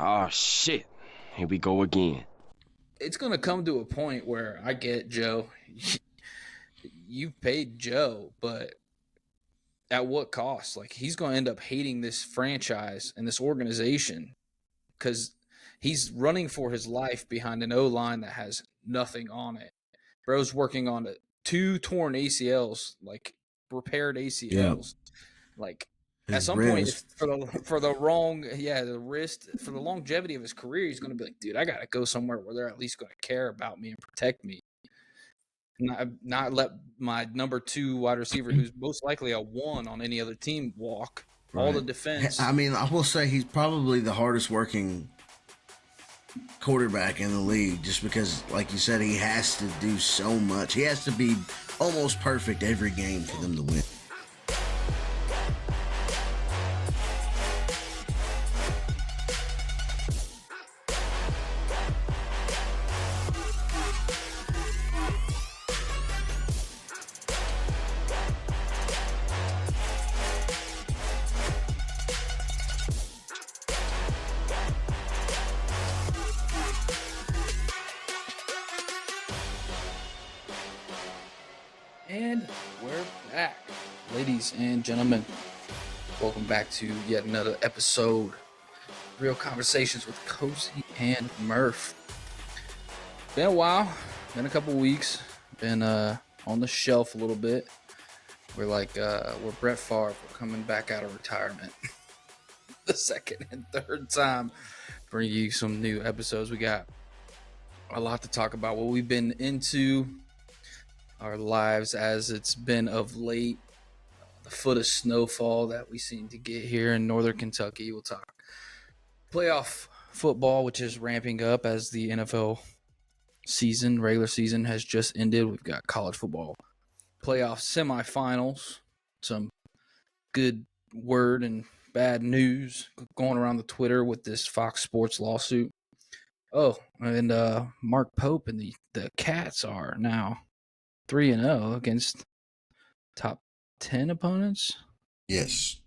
Oh shit. Here we go again. It's going to come to a point where I get Joe. You've paid Joe, but at what cost? Like, he's going to end up hating this franchise and this organization because he's running for his life behind an O-line that has nothing on it. Bro's working on 2 torn ACLs, like repaired ACLs. Like, at some point, if for the wrist, for the longevity of his career, he's going to be like, dude, I got to go somewhere where they're at least going to care about me and protect me. Not let my number 2 wide receiver, who's most likely a 1 on any other team, walk. Right. All the defense. I mean, I will say he's probably the hardest working quarterback in the league, just because, like you said, he has to do so much. He has to be almost perfect every game for them to win. And we're back, ladies and gentlemen. Welcome back to yet another episode. Real Conversations with Cozy and Murph. Been a while, been a couple weeks, been on the shelf a little bit. We're we're Brett Favre. We're coming back out of retirement. The second and third time, bring you some new episodes. We got a lot to talk about. What we've been into, our lives as it's been of late, the foot of snowfall that we seem to get here in northern Kentucky. We'll talk playoff football, which is ramping up as the NFL regular season has just ended. We've got college football playoff semifinals, some good word and bad news going around the Twitter with this Fox Sports lawsuit. Oh, and Mark Pope and the Cats are now 3-0 against top 10 opponents. Yes.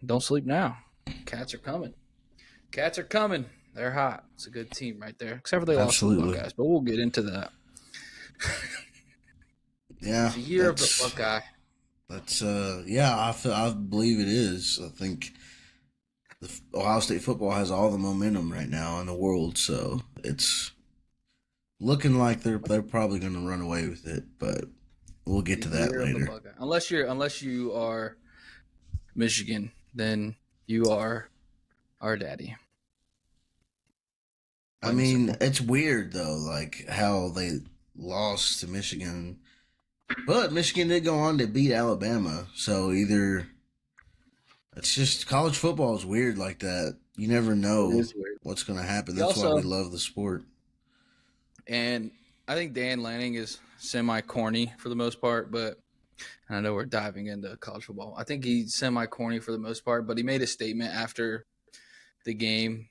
Don't sleep now. Cats are coming. Cats are coming. They're hot. It's a good team right there. Except for they lost to the Buckeyes, but we'll get into that. Yeah. It's the year of the Buckeye. That's I believe it is. I think Ohio State football has all the momentum right now in the world, so it's looking like they're probably going to run away with it, but we'll get to that later. Unless you are Michigan, then you are our daddy. I mean, it's weird though, like how they lost to Michigan, but Michigan did go on to beat Alabama. So either it's just college football is weird like that. You never know what's going to happen. That's why we love the sport. And I think Dan Lanning is semi-corny for the most part, but I know we're diving into college football. I think he's semi-corny for the most part, but he made a statement after the game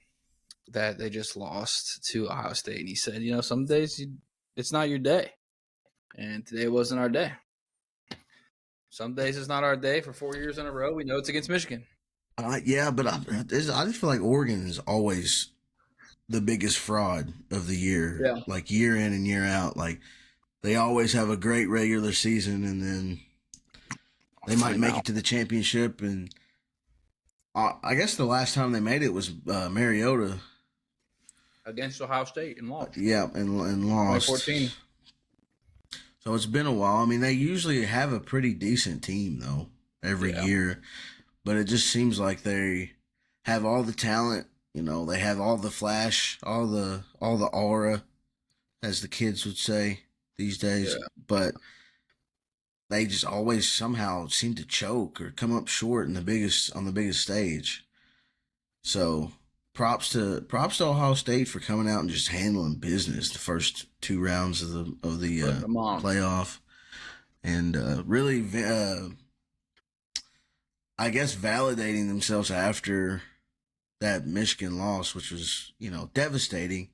that they just lost to Ohio State. And he said, some days it's not your day. And today wasn't our day. Some days it's not our day. For 4 years in a row, we know it's against Michigan. Yeah, but I just feel like Oregon is always the biggest fraud of the year. Yeah. Like year in and year out. Like they always have a great regular season and then they might make it to the championship. And I guess the last time they made it was Mariota against Ohio State and lost. Yeah, and lost. 2014. So it's been a while. I mean, they usually have a pretty decent team though every year, but it just seems like they have all the talent. They have all the flash, all the aura, as the kids would say these days. Yeah. But they just always somehow seem to choke or come up short on the biggest stage. So props to Ohio State for coming out and just handling business the first 2 rounds of the playoff, and really, I guess validating themselves after that Michigan loss, which was, devastating.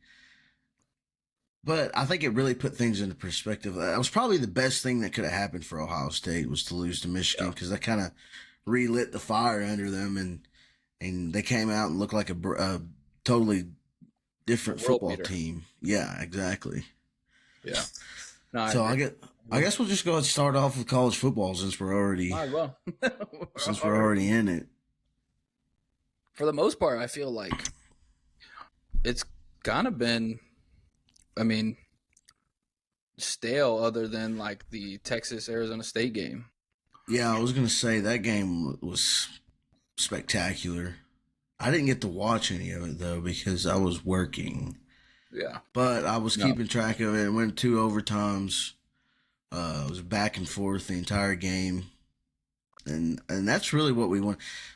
But I think it really put things into perspective. That was probably the best thing that could have happened for Ohio State was to lose to Michigan, because that kind of relit the fire under them, and they came out and looked like a totally different World football beater. team. Yeah, exactly. Yeah. No, So agree. I guess we'll just go ahead and start off with college football since we're Might as well. already in it. For the most part, I feel like it's kind of been, I mean, stale other than like the Texas Arizona State game. Yeah, I was gonna say that game was spectacular. I didn't get to watch any of it though because I was working. Yeah. But I was keeping track of it. It went 2 overtimes. It was back and forth the entire game, and that's really what we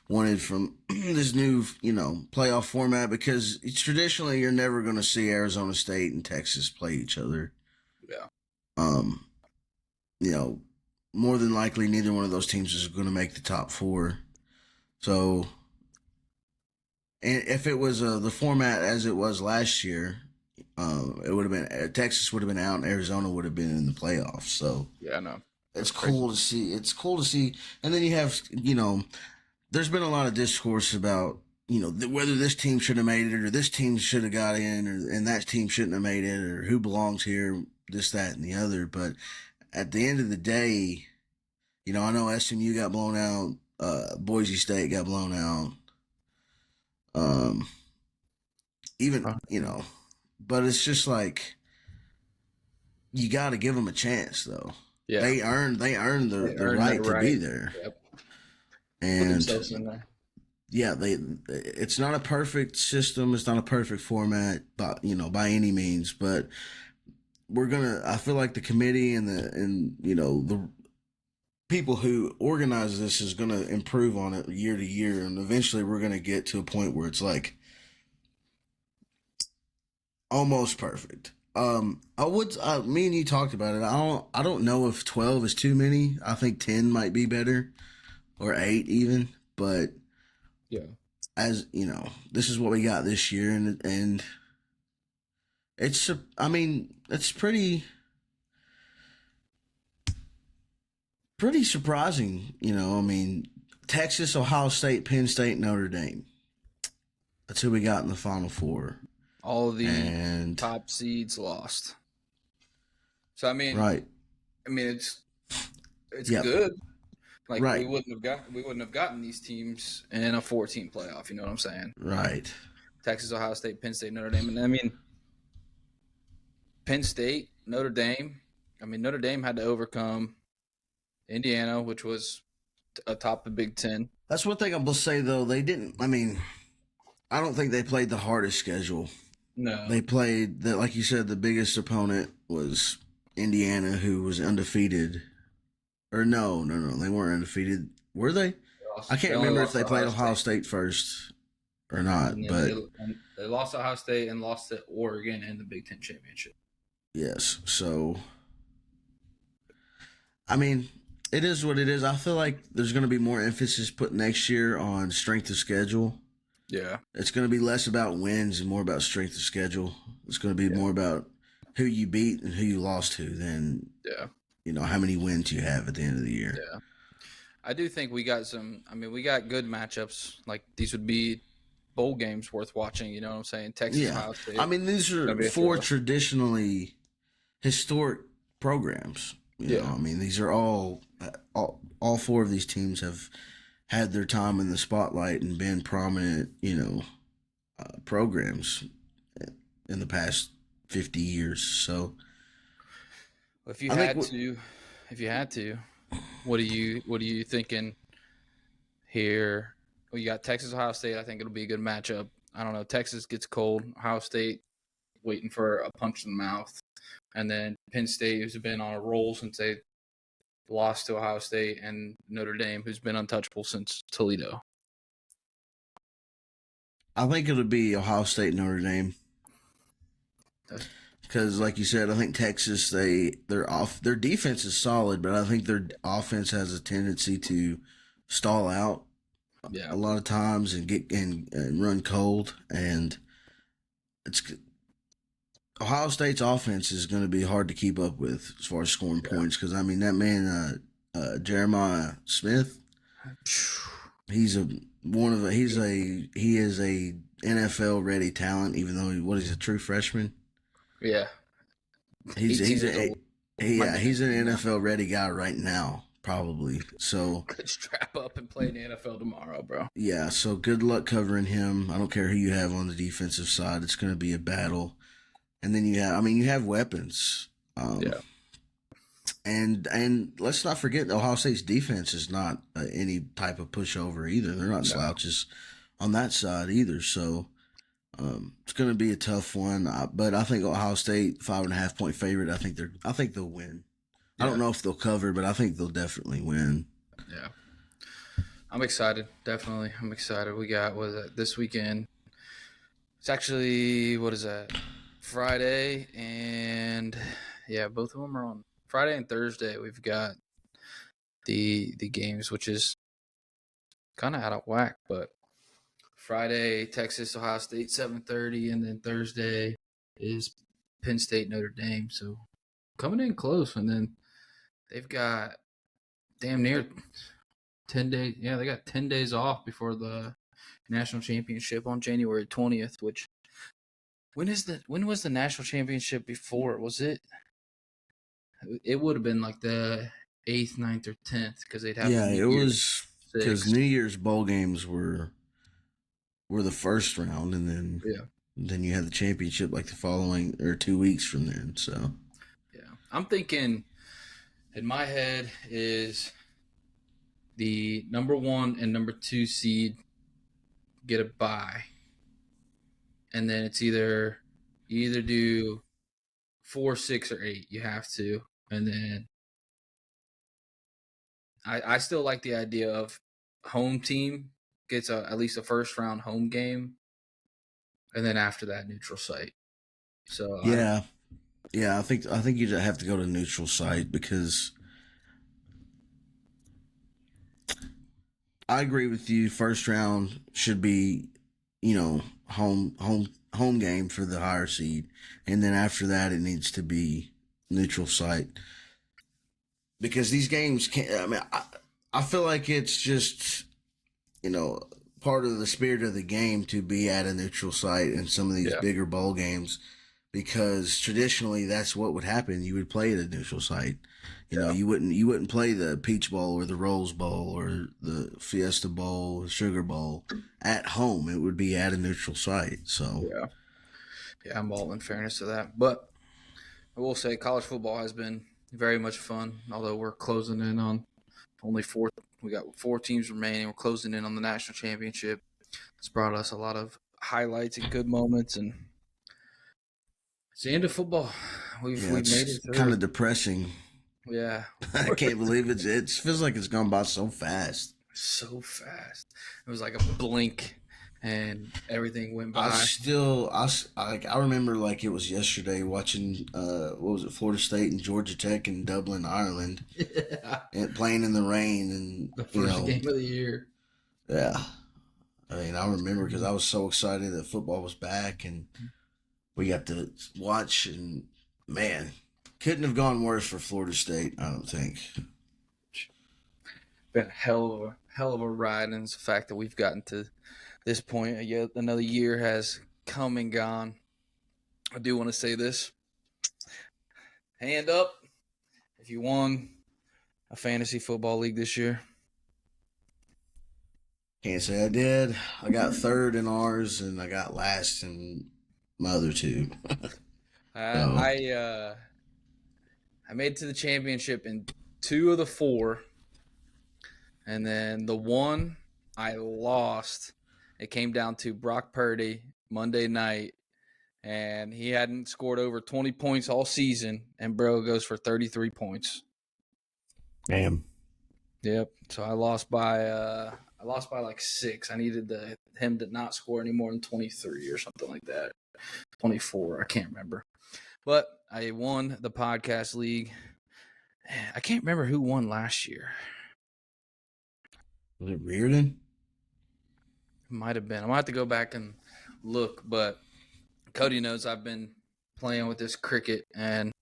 wanted from this new playoff format, because it's traditionally you're never going to see Arizona State and Texas play each other. Yeah. More than likely neither one of those teams is going to make the top 4. So, and if it was the format as it was last year, it would have been Texas would have been out and Arizona would have been in the playoffs. So yeah, no, it's cool to see. It's cool to see. And then you have there's been a lot of discourse about whether this team should have made it or this team should have got in and that team shouldn't have made it or who belongs here, this, that, and the other. But at the end of the day, I know SMU got blown out, Boise State got blown out. But it's just like you got to give them a chance, though. Yeah, they earned the right to be there. Yep. And yeah, it's not a perfect system. It's not a perfect format, but by any means. But I feel like the committee and the people who organize this is gonna improve on it year to year, and eventually we're gonna get to a point where it's like almost perfect. Me and you talked about it. I don't know if 12 is too many. I think 10 might be better, or 8 even. But yeah, as this is what we got this year, and it's pretty surprising. Texas, Ohio State, Penn State, Notre Dame. That's who we got in the Final Four. All the top seeds lost. So right. It's yep. good. Like right. we wouldn't have gotten these teams in a 14 playoff. You know what I'm saying? Right. Texas, Ohio State, Penn State, Notre Dame, and Penn State, Notre Dame. Notre Dame had to overcome Indiana, which was atop the Big Ten. That's one thing I will say, though. They didn't. I don't think they played the hardest schedule. No. They played, like you said, the biggest opponent was Indiana, who was undefeated. Or no, they weren't undefeated. Were they? I can't remember if they played Ohio State first or not. But they lost to Ohio State and lost to Oregon in the Big Ten championship. Yes. So, it is what it is. I feel like there's going to be more emphasis put next year on strength of schedule. Yeah. It's going to be less about wins and more about strength of schedule. It's going to be more about who you beat and who you lost to than, how many wins you have at the end of the year. Yeah. I do think we got we got good matchups. Like, these would be bowl games worth watching. You know what I'm saying? Texas, Ohio State. These are 4 traditionally historic programs. These are all 4 of these teams have had their time in the spotlight and been prominent, programs in the past 50 years. So, if you had to, what are you thinking here? Well, you got Texas, Ohio State. I think it'll be a good matchup. I don't know. Texas gets cold. Ohio State waiting for a punch in the mouth. And then Penn State, who's been on a roll since they lost to Ohio State, and Notre Dame, who's been untouchable since Toledo. I think it'll be Ohio State, Notre Dame. Because, like you said, I think Texas, their defense is solid, but I think their offense has a tendency to stall out a lot of times and get and run cold. And Ohio State's offense is going to be hard to keep up with as far as scoring points, because that man Jeremiah Smith, he is a NFL ready talent, even though he's a true freshman. Yeah. He's 18 he's years a old. Might yeah, be he's an 19 now. NFL ready guy right now, probably. So Could strap up and play in the NFL tomorrow, bro. yeah, so good luck covering him. I don't care who you have on the defensive side; it's going to be a battle. And then you have weapons. Yeah. And let's not forget Ohio State's defense is not any type of pushover either. They're not No. slouches on that side either. So it's going to be a tough one. But I think Ohio State 5.5 point favorite. I think they'll win. I don't know if they'll cover, but I think they'll definitely win. Yeah. I'm excited. Definitely. I'm excited. We got, this weekend? It's actually, what is that? Friday and, yeah, both of them are on Friday and Thursday. We've got the games, which is kind of out of whack, but Friday, Texas, Ohio State, 7:30, and then Thursday is Penn State, Notre Dame. So coming in close, and then they've got damn near 10 days. Yeah, they got 10 days off before the national championship on January 20th. Which when was the national championship before? Was it? It would have been like the 8th, 9th, or 10th because they'd have It was because 6th. New Year's bowl games were the first round, and then you had the championship like the following or 2 weeks from then. So yeah, I'm thinking in my head is the number 1 and number 2 seed get a bye, and then it's you either do 4, 6, or 8. You have to, and then I still like the idea of home team gets at least a first round home game, and then after that neutral site. So yeah, I think you just have to go to neutral site because I agree with you. First round should be, home game for the higher seed, and then after that it needs to be neutral site because these games can't. I mean, I feel like it's just part of the spirit of the game to be at a neutral site in some of these bigger bowl games because traditionally that's what would happen. You would play at a neutral site. You wouldn't play the Peach Bowl or the Rose Bowl or the Fiesta Bowl, Sugar Bowl at home. It would be at a neutral site. So yeah, I'm all in fairness to that. But I will say college football has been very much fun, although we're closing in on only 4. We got 4 teams remaining. We're closing in on the national championship. It's brought us a lot of highlights and good moments, and it's the end of football. We've made it through. Kind of depressing. Yeah. I can't believe it. It feels like it's gone by so fast. So fast. It was like a blink and everything went by. I remember like it was yesterday watching what was it, Florida State and Georgia Tech in Dublin, Ireland, and playing in the rain and the first game of the year. Yeah, I mean I remember because I was so excited that football was back and we got to watch and man, couldn't have gone worse for Florida State. I don't think. Been a hell of a ride, and it's the fact that we've gotten to this point. Yet another year has come and gone. I do want to say this. Hand up if you won a fantasy football league this year. Can't say I did. I got third in ours, and I got last in my other 2. I made it to the championship in 2 of the 4, and then the 1 I lost. It came down to Brock Purdy Monday night, and he hadn't scored over 20 points all season, and bro goes for 33 points. Damn. Yep. So I lost by like 6. I needed him to not score any more than 23 or something like that. 24. I can't remember. But I won the podcast league. I can't remember who won last year. Was it Reardon? Might have been. I might have to go back and look, but Cody knows I've been playing with this cricket, and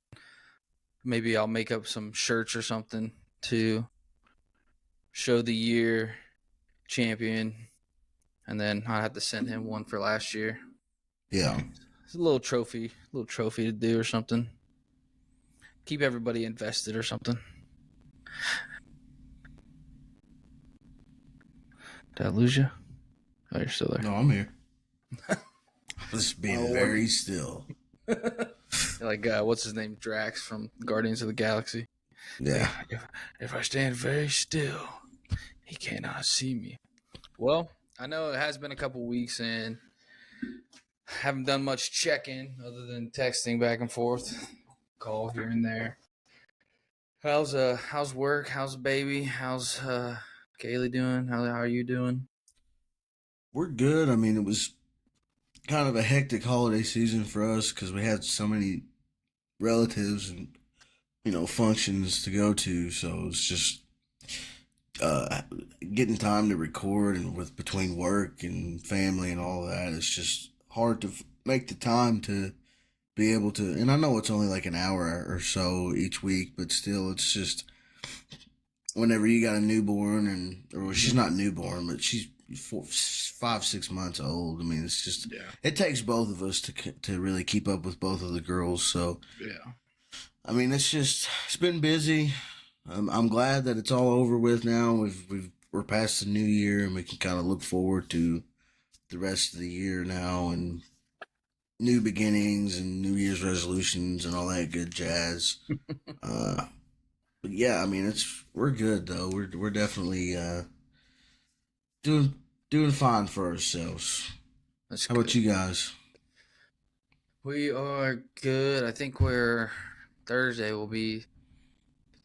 maybe I'll make up some shirts or something to show the year champion and then I had to send him one for last year. Yeah. It's a little trophy to do or something. Keep everybody invested or something. Did I lose you? Oh, you're still there. No, I'm here. Just being very still. Like, what's his name? Drax from Guardians of the Galaxy. Yeah. If I stand very still, he cannot see me. Well, I know it has been a couple weeks and haven't done much checking other than texting back and forth, call here and there. How's work? How's baby? How's Kaylee doing? How are you doing? We're good. I mean, it was kind of a hectic holiday season for us because we had so many relatives and functions to go to. So it's just uh, getting time to record, and with between work and family and all that, it's just hard to make the time to be able to. And I know it's only like an hour or so each week, but still, it's just whenever you got a newborn, or she's not newborn, but she's 5-6 months old. I mean, it's just it takes both of us to really keep up with both of the girls. So yeah, I mean, it's been busy. I'm glad that it's all over with now. We're past the new year, and we can kind of look forward to the rest of the year now, and new beginnings and New Year's resolutions and all that good jazz. But yeah, I mean, we're good though. We're definitely doing fine for ourselves. that's How good. about you guys? We are good. I think Thursday will be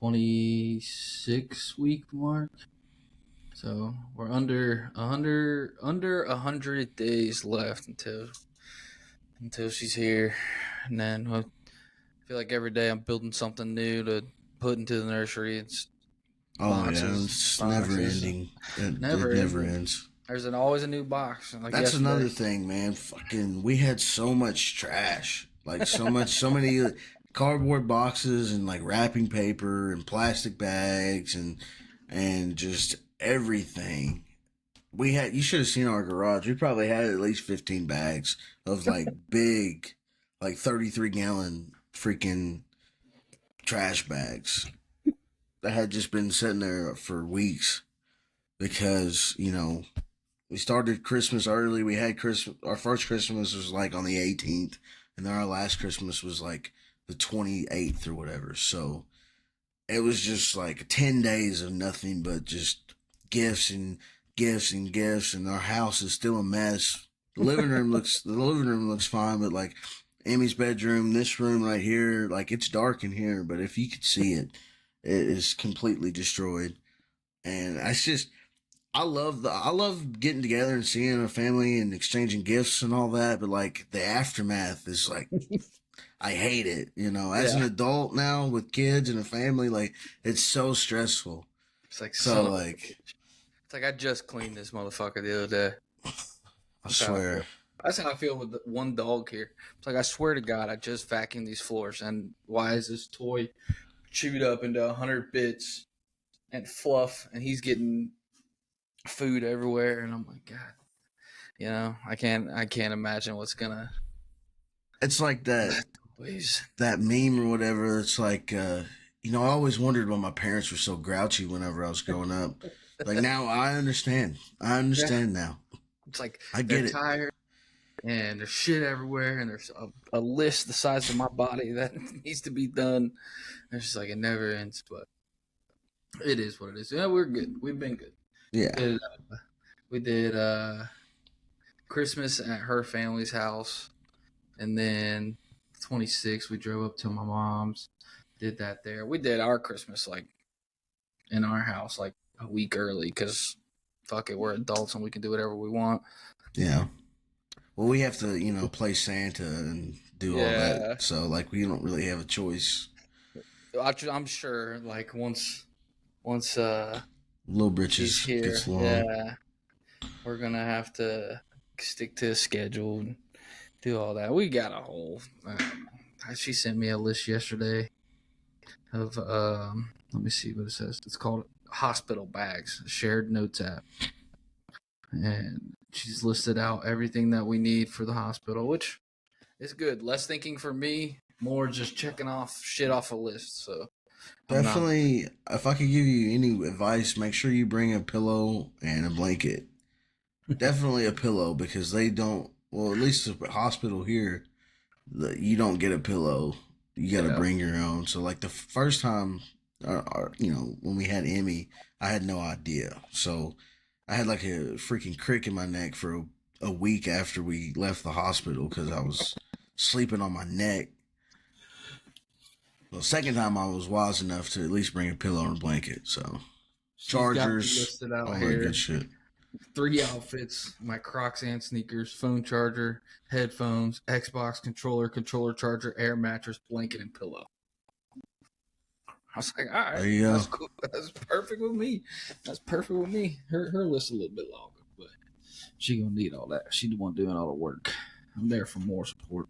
26-week mark. So we're under 100 days left until she's here, and then I feel like every day I'm building something new to put into the nursery. It's boxes, it's boxes. never ending. It Never never ending. ends. There's always a new box. Like That's yesterday. another thing, man. Fucking, we had so much trash, like so many cardboard boxes and like wrapping paper and plastic bags and just everything. You should have seen our garage. We probably had at least 15 bags of like big, like 33-gallon freaking trash bags that had just been sitting there for weeks because, we started Christmas early. We had our first Christmas was like on the 18th, and then our last Christmas was like the 28th or whatever. So it was just like 10 days of nothing but just gifts and gifts and gifts, and our house is still a mess. The living room looks fine, but like Amy's bedroom, this room right here, like it's dark in here, but if you could see it, it is completely destroyed. And I love getting together and seeing a family and exchanging gifts and all that, but like the aftermath is like I hate it, as an adult now with kids and a family, like it's so stressful. It's like it's like I just cleaned this motherfucker the other day. I swear. That's how I feel with the one dog here. It's like I swear to God, I just vacuumed these floors, and why is this toy chewed up into 100 bits and fluff, and he's getting food everywhere, and I'm like, God, I can't imagine what's gonna. It's like that meme or whatever. It's like, I always wondered why my parents were so grouchy whenever I was growing up. Like now I understand. Now. It's like I get they're it. tired, and there's shit everywhere, and there's a list the size of my body that needs to be done. And it's just like it never ends, but it is what it is. Yeah, we're good. We've been good. Yeah. We did Christmas at her family's house, and then 26th we drove up to my mom's. Did that there. We did our Christmas like in our house like a week early because fuck it, we're adults and we can do whatever we want. Yeah. Well, we have to, play Santa and do all that. So, like, we don't really have a choice. I'm sure, like, once Little Britches she's here, gets long. we're going to have to stick to a schedule and do all that. We got a whole... she sent me a list yesterday of, let me see what it says. It's called Hospital Bags, a shared notes app. And She's listed out everything that we need for the hospital, which is good. Less thinking for me, more just checking off shit off a list. So Definitely, if I could give you any advice, make sure you bring a pillow and a blanket. Definitely a pillow because they don't. Well, at least the hospital here, you don't get a pillow. You got to bring your own. So, like the first time, when we had Emmy, I had no idea. So, I had like a freaking crick in my neck for a week after we left the hospital because I was sleeping on my neck. Well, second time I was wise enough to at least bring a pillow and a blanket. So, chargers, listed out all that here. good shit. 3 outfits: my Crocs and sneakers, phone charger, headphones, Xbox controller, controller charger, air mattress, blanket, and pillow. I was like, all right, There you go. that's cool. That's perfect with me. That's perfect with me. Her list a little bit longer, but she gonna need all that. She the one doing all the work. I'm there for more support.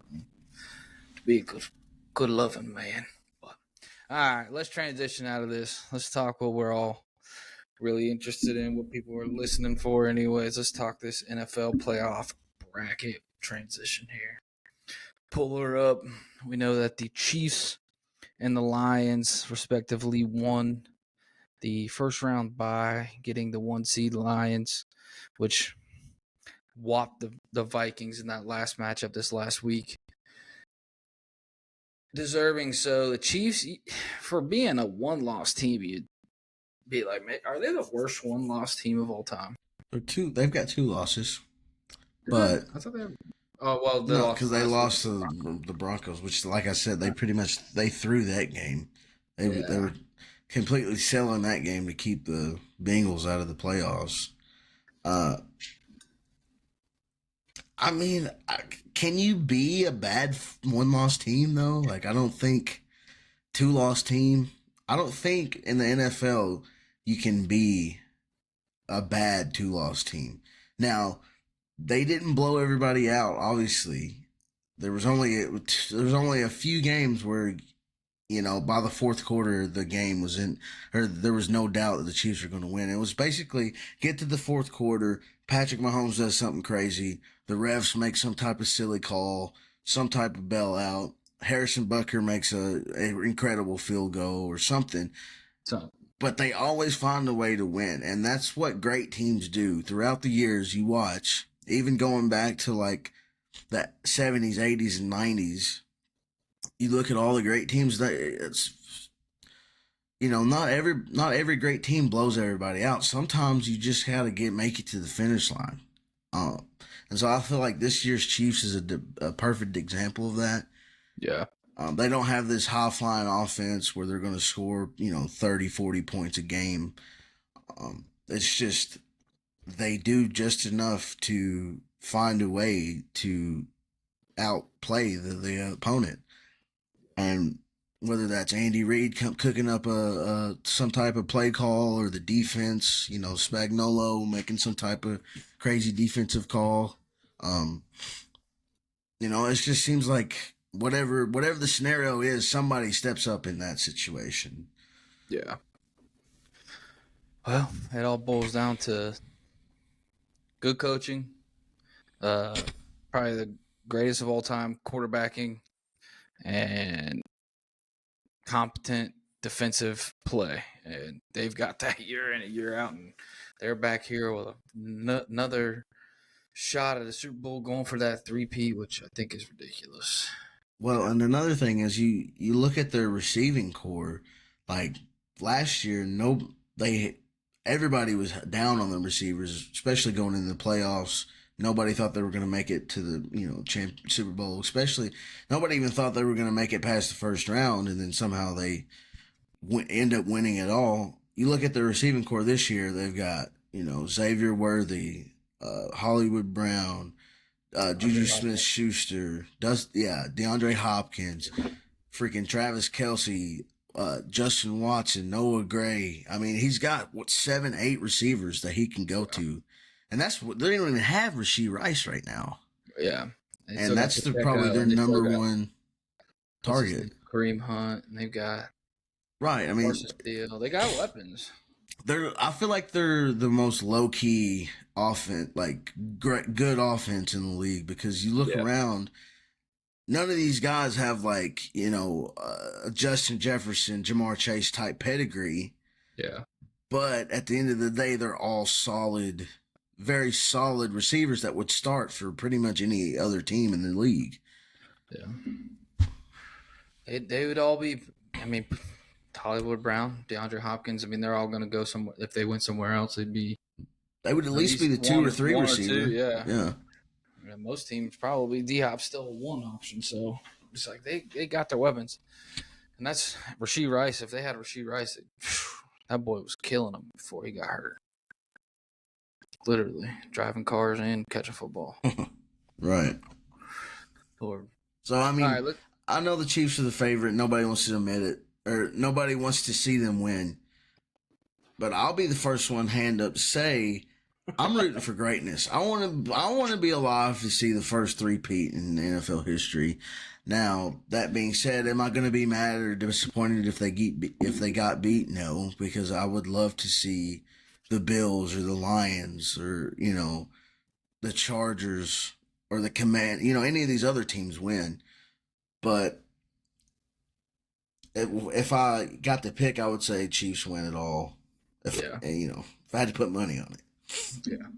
Be a good loving man. But all right, let's transition out of this. Let's talk what we're all really interested in, what people are listening for anyways. Let's talk this NFL playoff bracket transition here. Pull her up. We know that the Chiefs and the Lions respectively won the first round bye, getting the 1 seed Lions, which whopped the Vikings in that last matchup this last week. Deserving so. The Chiefs, for being a one-loss team, you'd be like, man, are they the worst one-loss team of all time? They've got 2 losses, but I thought they were. Oh well, no, because they lost to the Broncos, which, like I said, they pretty much threw that game. They were completely selling that game to keep the Bengals out of the playoffs. I mean, can you be a bad one-loss team though? Like, I don't think 2-loss team. I don't think in the NFL you can be a bad 2-loss team. Now, they didn't blow everybody out. Obviously, there was only a few games where, by the fourth quarter the game was in, or there was no doubt that the Chiefs were going to win. It was basically get to the fourth quarter, Patrick Mahomes does something crazy, the refs make some type of silly call, some type of bailout. Harrison Butker makes a incredible field goal or something. But they always find a way to win, and that's what great teams do. Throughout the years, you watch, even going back to like the 70s, 80s, and 90s, you look at all the great teams. Not every great team blows everybody out. Sometimes you just got to make it to the finish line. And so I feel like this year's Chiefs is a perfect example of that. Yeah. They don't have this high-flying offense where they're going to score, 30, 40 points a game. It's just they do just enough to find a way to outplay the opponent. And whether that's Andy Reid cooking up some type of play call or the defense, Spagnuolo making some type of crazy defensive call. It just seems like whatever the scenario is, somebody steps up in that situation. Yeah. Well, it all boils down to good coaching, probably the greatest of all time quarterbacking, and competent defensive play. And they've got that year in and year out, and they're back here with another shot at the Super Bowl, going for that 3-peat, which I think is ridiculous. Well, and another thing is you look at their receiving core. Like last year, everybody was down on the receivers, especially going into the playoffs. Nobody thought they were going to make it to the Super Bowl. Especially nobody even thought they were going to make it past the first round, and then somehow they end up winning it all. You look at the receiving core this year; they've got Xavier Worthy, Hollywood Brown, Juju Smith-Schuster, DeAndre Hopkins, freaking Travis Kelce, Justin Watson, Noah Gray. I mean, he's got 7, 8 receivers that he can go to. And that's what they don't even have Rashee Rice right now. Yeah. And that's probably their number one target. Kareem Hunt, and they've got right. I mean, Deal. They got weapons. I feel like they're the most low key offense, like good offense in the league, because you look around, none of these guys have like, Justin Jefferson, Jamar Chase type pedigree. Yeah. But at the end of the day, they're all solid, very solid receivers that would start for pretty much any other team in the league. Yeah. They would all be, I mean, Hollywood Brown, DeAndre Hopkins. I mean, they're all going to go somewhere. If they went somewhere else, they would at least be the two or three receiver. Yeah. Yeah. I mean, most teams probably D-Hop's still a one option. So it's like they got their weapons. And that's Rashee Rice. If they had Rashee Rice, that boy was killing them before he got hurt. Literally driving cars and catching football. Right. Lord. So, I mean, all right, I know the Chiefs are the favorite. Nobody wants to admit it, or nobody wants to see them win. But I'll be the first one hand up to say I'm rooting for greatness. I want to be alive to see the first three-peat in NFL history. Now, that being said, am I going to be mad or disappointed if they got beat? No, because I would love to see the Bills or the Lions or, the Chargers or the Command, any of these other teams win. But if I got to pick, I would say Chiefs win it all. If I had to put money on it. Yeah.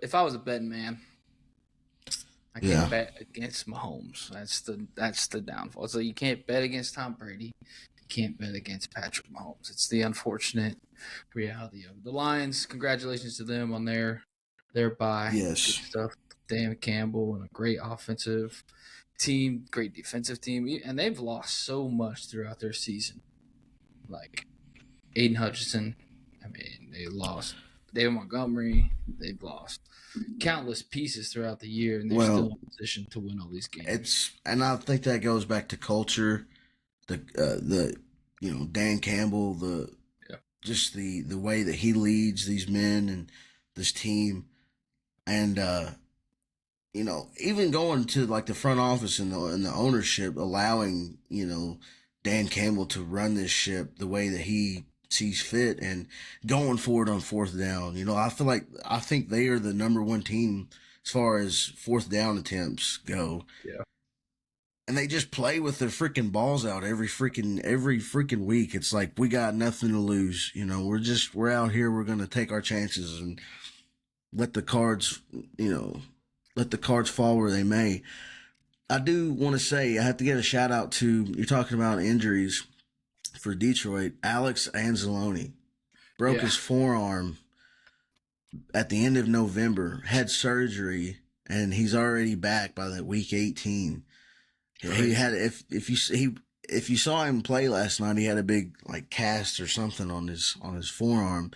If I was a betting man, I can't bet against Mahomes. That's the downfall. So you can't bet against Tom Brady. You can't bet against Patrick Mahomes. It's the unfortunate reality of it. The Lions. Congratulations to them on their bye. Yes. Good stuff. Dan Campbell and a great offensive team, great defensive team, and they've lost so much throughout their season. Like Aiden Hutchinson. I mean, they lost David Montgomery. They've lost countless pieces throughout the year, and they're still in position to win all these games. And I think that goes back to culture, the Dan Campbell, just the way that he leads these men and this team, and even going to like the front office and the ownership, allowing Dan Campbell to run this ship the way that he sees fit and going for it on fourth down. I think they are the number one team as far as fourth down attempts go. Yeah. And they just play with their freaking balls out every freaking week. It's like, we got nothing to lose. We're out here. We're going to take our chances and let the cards fall where they may. I do want to say, I have to get a shout out to, you're talking about injuries for Detroit. Alex Anzalone broke his forearm at the end of November, had surgery, and he's already back by the week 18. Crazy. He had, if you saw him play last night, he had a big like cast or something on his forearm,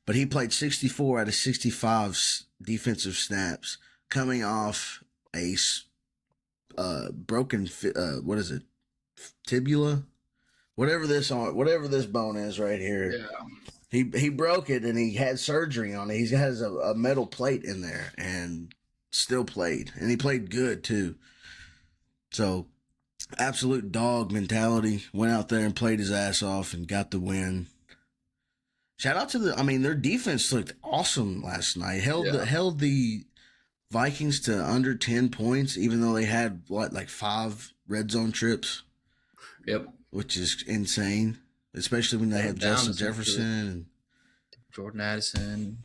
but he played 64 out of 65 defensive snaps, coming off a broken tibula. Whatever this bone is right here, he broke it and he had surgery on it. He has a metal plate in there and still played, and he played good too. So, absolute dog mentality. Went out there and played his ass off and got the win. Shout out to their defense looked awesome last night. Held the Vikings to under 10 points, even though they had like 5 red zone trips. Yep. Which is insane, especially when they have Justin Jefferson and Jordan Addison.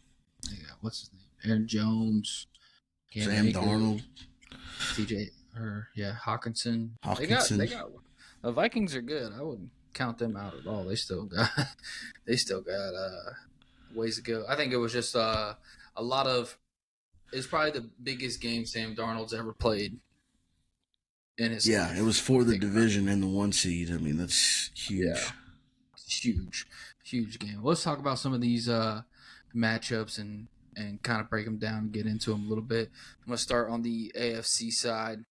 What's his name? Aaron Jones, Sam Darnold, Hawkinson. They got the Vikings are good. I wouldn't count them out at all. They still got ways to go. I think it was just a lot of. It's probably the biggest game Sam Darnold's ever played. It was for the division and the 1 seed. I mean, that's huge. Yeah. Huge game. Let's talk about some of these matchups and kind of break them down and get into them a little bit. I'm going to start on the AFC side.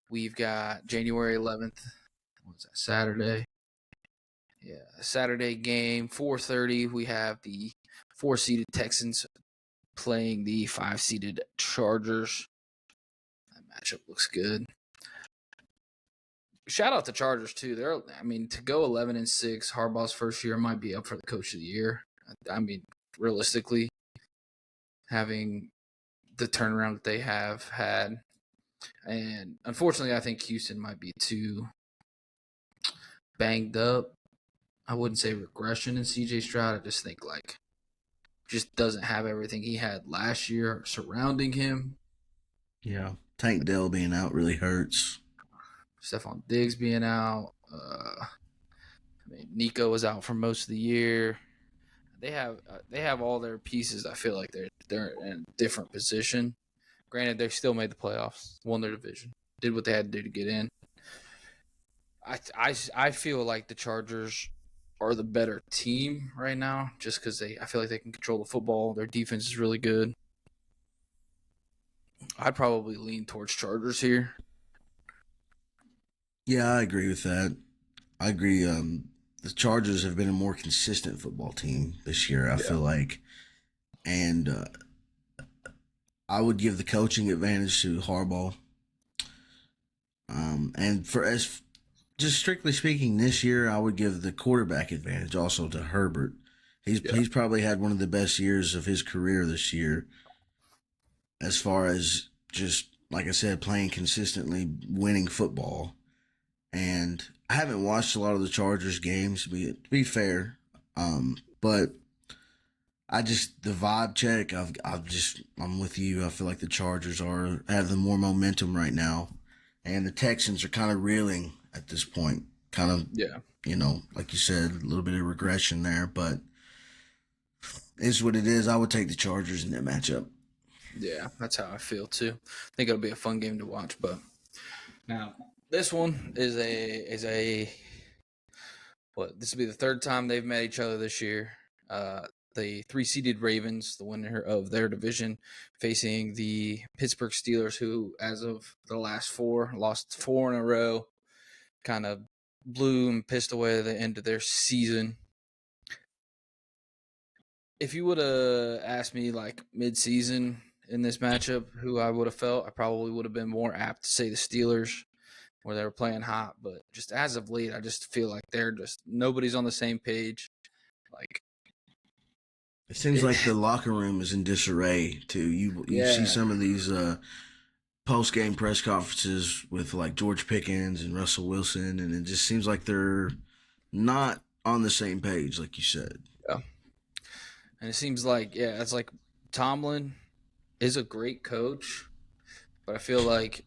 We've got January 11th. What's that, Saturday? Yeah, Saturday game, 4:30. We have the 4-seeded Texans playing the 5-seeded Chargers. That matchup looks good. Shout out to Chargers too. To go 11-6, Harbaugh's first year might be up for the Coach of the Year. I mean, realistically, having the turnaround that they have had. And unfortunately, I think Houston might be too banged up. I wouldn't say regression in CJ Stroud. I just think just doesn't have everything he had last year surrounding him. Yeah. Tank Dell being out really hurts. Stephon Diggs being out. Nico was out for most of the year. They have all their pieces. I feel like they're in a different position. Granted, they still made the playoffs, won their division, did what they had to do to get in. I feel like the Chargers are the better team right now, just because I feel like they can control the football. Their defense is really good. I'd probably lean towards Chargers here. Yeah, I agree with that. I agree. The Chargers have been a more consistent football team this year, I feel like. And I would give the coaching advantage to Harbaugh. And just strictly speaking, this year I would give the quarterback advantage also to Herbert. He's probably had one of the best years of his career this year, as far as just like I said, playing consistently, winning football. And I haven't watched a lot of the Chargers games, to be fair, but the vibe check. I'm with you. I feel like the Chargers have the more momentum right now, and the Texans are kind of reeling at this point. Kind of, like you said, a little bit of regression there, but it's what it is. I would take the Chargers in that matchup. Yeah, that's how I feel too. I think it'll be a fun game to watch. But now this one is this will be the third time they've met each other this year. The 3-seeded Ravens, the winner of their division, facing the Pittsburgh Steelers, who, as of the last four, lost 4 in a row, kind of blew and pissed away at the end of their season. If you would have asked me mid-season in this matchup who I would have felt, I probably would have been more apt to say the Steelers, where they were playing hot. But just as of late, I just feel like nobody's on the same page. It seems like the locker room is in disarray too. You see some of these post game press conferences with George Pickens and Russell Wilson, and it just seems like they're not on the same page, like you said. Yeah. And it seems it's like Tomlin is a great coach, but I feel like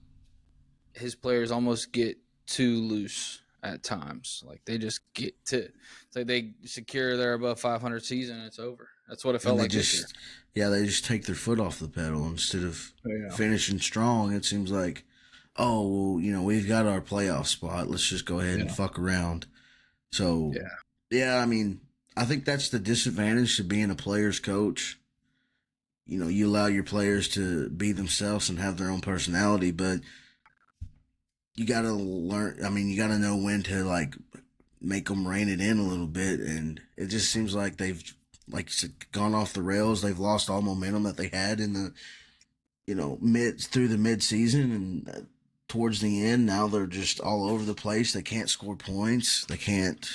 his players almost get too loose at times. They just get to they secure their above 500 season and it's over. That's what it felt like this year. Yeah, they just take their foot off the pedal instead of finishing strong. It seems like, we've got our playoff spot. Let's just go ahead and fuck around. So, I think that's the disadvantage to being a player's coach. You allow your players to be themselves and have their own personality, but you got to learn. You got to know when to make them rein it in a little bit. And it just seems like they've gone off the rails. They've lost all momentum that they had in the, through the mid season and towards the end. Now they're just all over the place. They can't score points. They can't,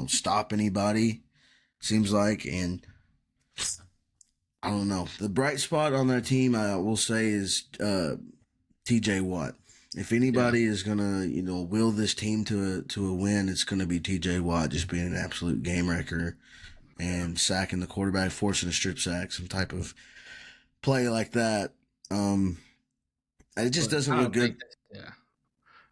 stop anybody. Seems like, and I don't know. The bright spot on that team, I will say, is TJ Watt. If anybody is gonna, will this team to a win, it's gonna be TJ Watt, just being an absolute game wrecker and sacking the quarterback, forcing a strip sack, some type of play like that. It just doesn't look good.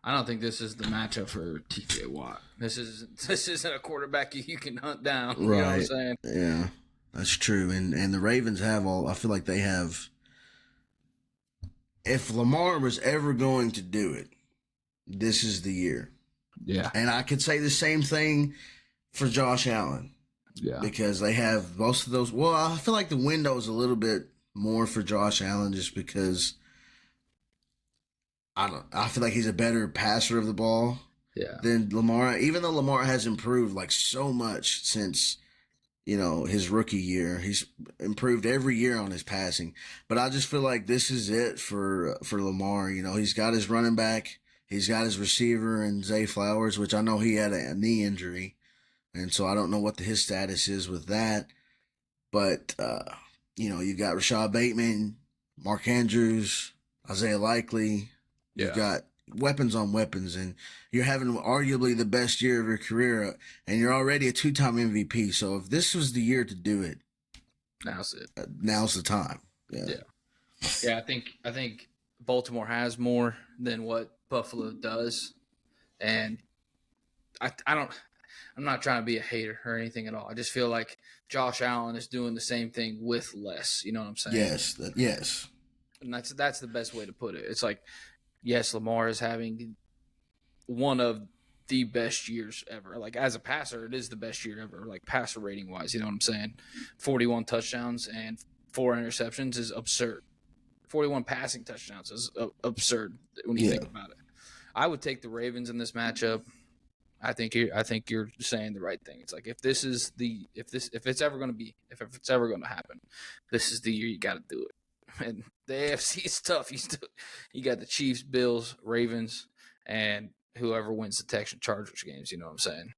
I don't think this is the matchup for TJ Watt. This isn't a quarterback you can hunt down. You know what I'm saying? Yeah, that's true. And the Ravens I feel like they have. If Lamar was ever going to do it, this is the year. Yeah. And I could say the same thing for Josh Allen. Yeah. Because they have most of those. Well, I feel like the window is a little bit more for Josh Allen just because I feel like he's a better passer of the ball than Lamar. Even though Lamar has improved so much since his rookie year. He's improved every year on his passing. But I just feel like this is it for Lamar. He's got his running back. He's got his receiver and Zay Flowers, which I know he had a knee injury. And so I don't know what his status is with that. But you've got Rashad Bateman, Mark Andrews, Isaiah Likely. You've got weapons on weapons, and you're having arguably the best year of your career, and you're already a 2-time MVP. So if this was the year to do it, now's it. Now's the time. Yeah. I think Baltimore has more than what Buffalo does, and I'm not trying to be a hater or anything at all. I just feel like Josh Allen is doing the same thing with less. You know what I'm saying? Yes. And that's the best way to put it. It's like, yes, Lamar is having one of the best years ever. Like, as a passer, it is the best year ever, like passer rating wise. You know what I'm saying? 41 touchdowns and 4 interceptions is absurd. 41 passing touchdowns is absurd when you think about it. I would take the Ravens in this matchup. I think you're saying the right thing. It's like, if it's ever going to happen, this is the year you got to do it. And the AFC is tough. You got the Chiefs, Bills, Ravens, and whoever wins the Texans Chargers games. You know what I'm saying?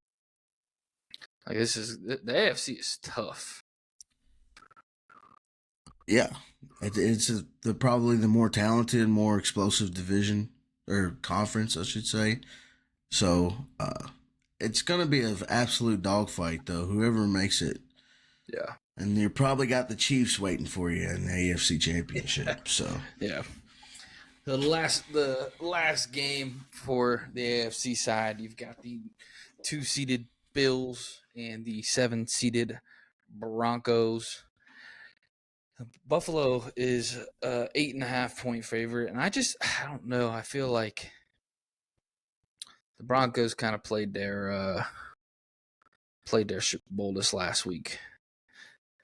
Like, the AFC is tough. Yeah, it's probably the more talented, more explosive division or conference, I should say. So it's going to be an absolute dogfight, though, whoever makes it. Yeah. And you probably got the Chiefs waiting for you in the AFC Championship. So yeah. The last game for the AFC side, you've got the 2-seeded Bills and the 7-seeded Broncos. Buffalo is a 8.5-point favorite, and I don't know. I feel like the Broncos kind of played their Super Bowl this last week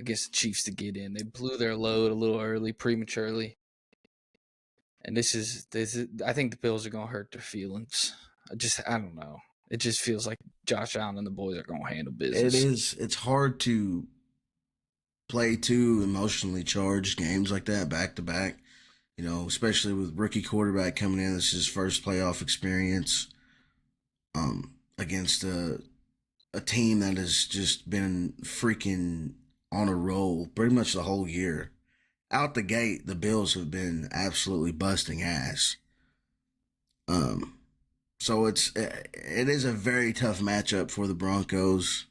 against the Chiefs to get in. They blew their load a little early, prematurely, and this is. I think the Bills are gonna hurt their feelings. I don't know. It just feels like Josh Allen and the boys are gonna handle business. It is. It's hard to play 2 emotionally charged games like that back to back. Especially with rookie quarterback coming in. This is his first playoff experience. Against a team that has just been freaking on a roll pretty much the whole year. Out the gate, the Bills have been absolutely busting ass. So it is a very tough matchup for the Broncos.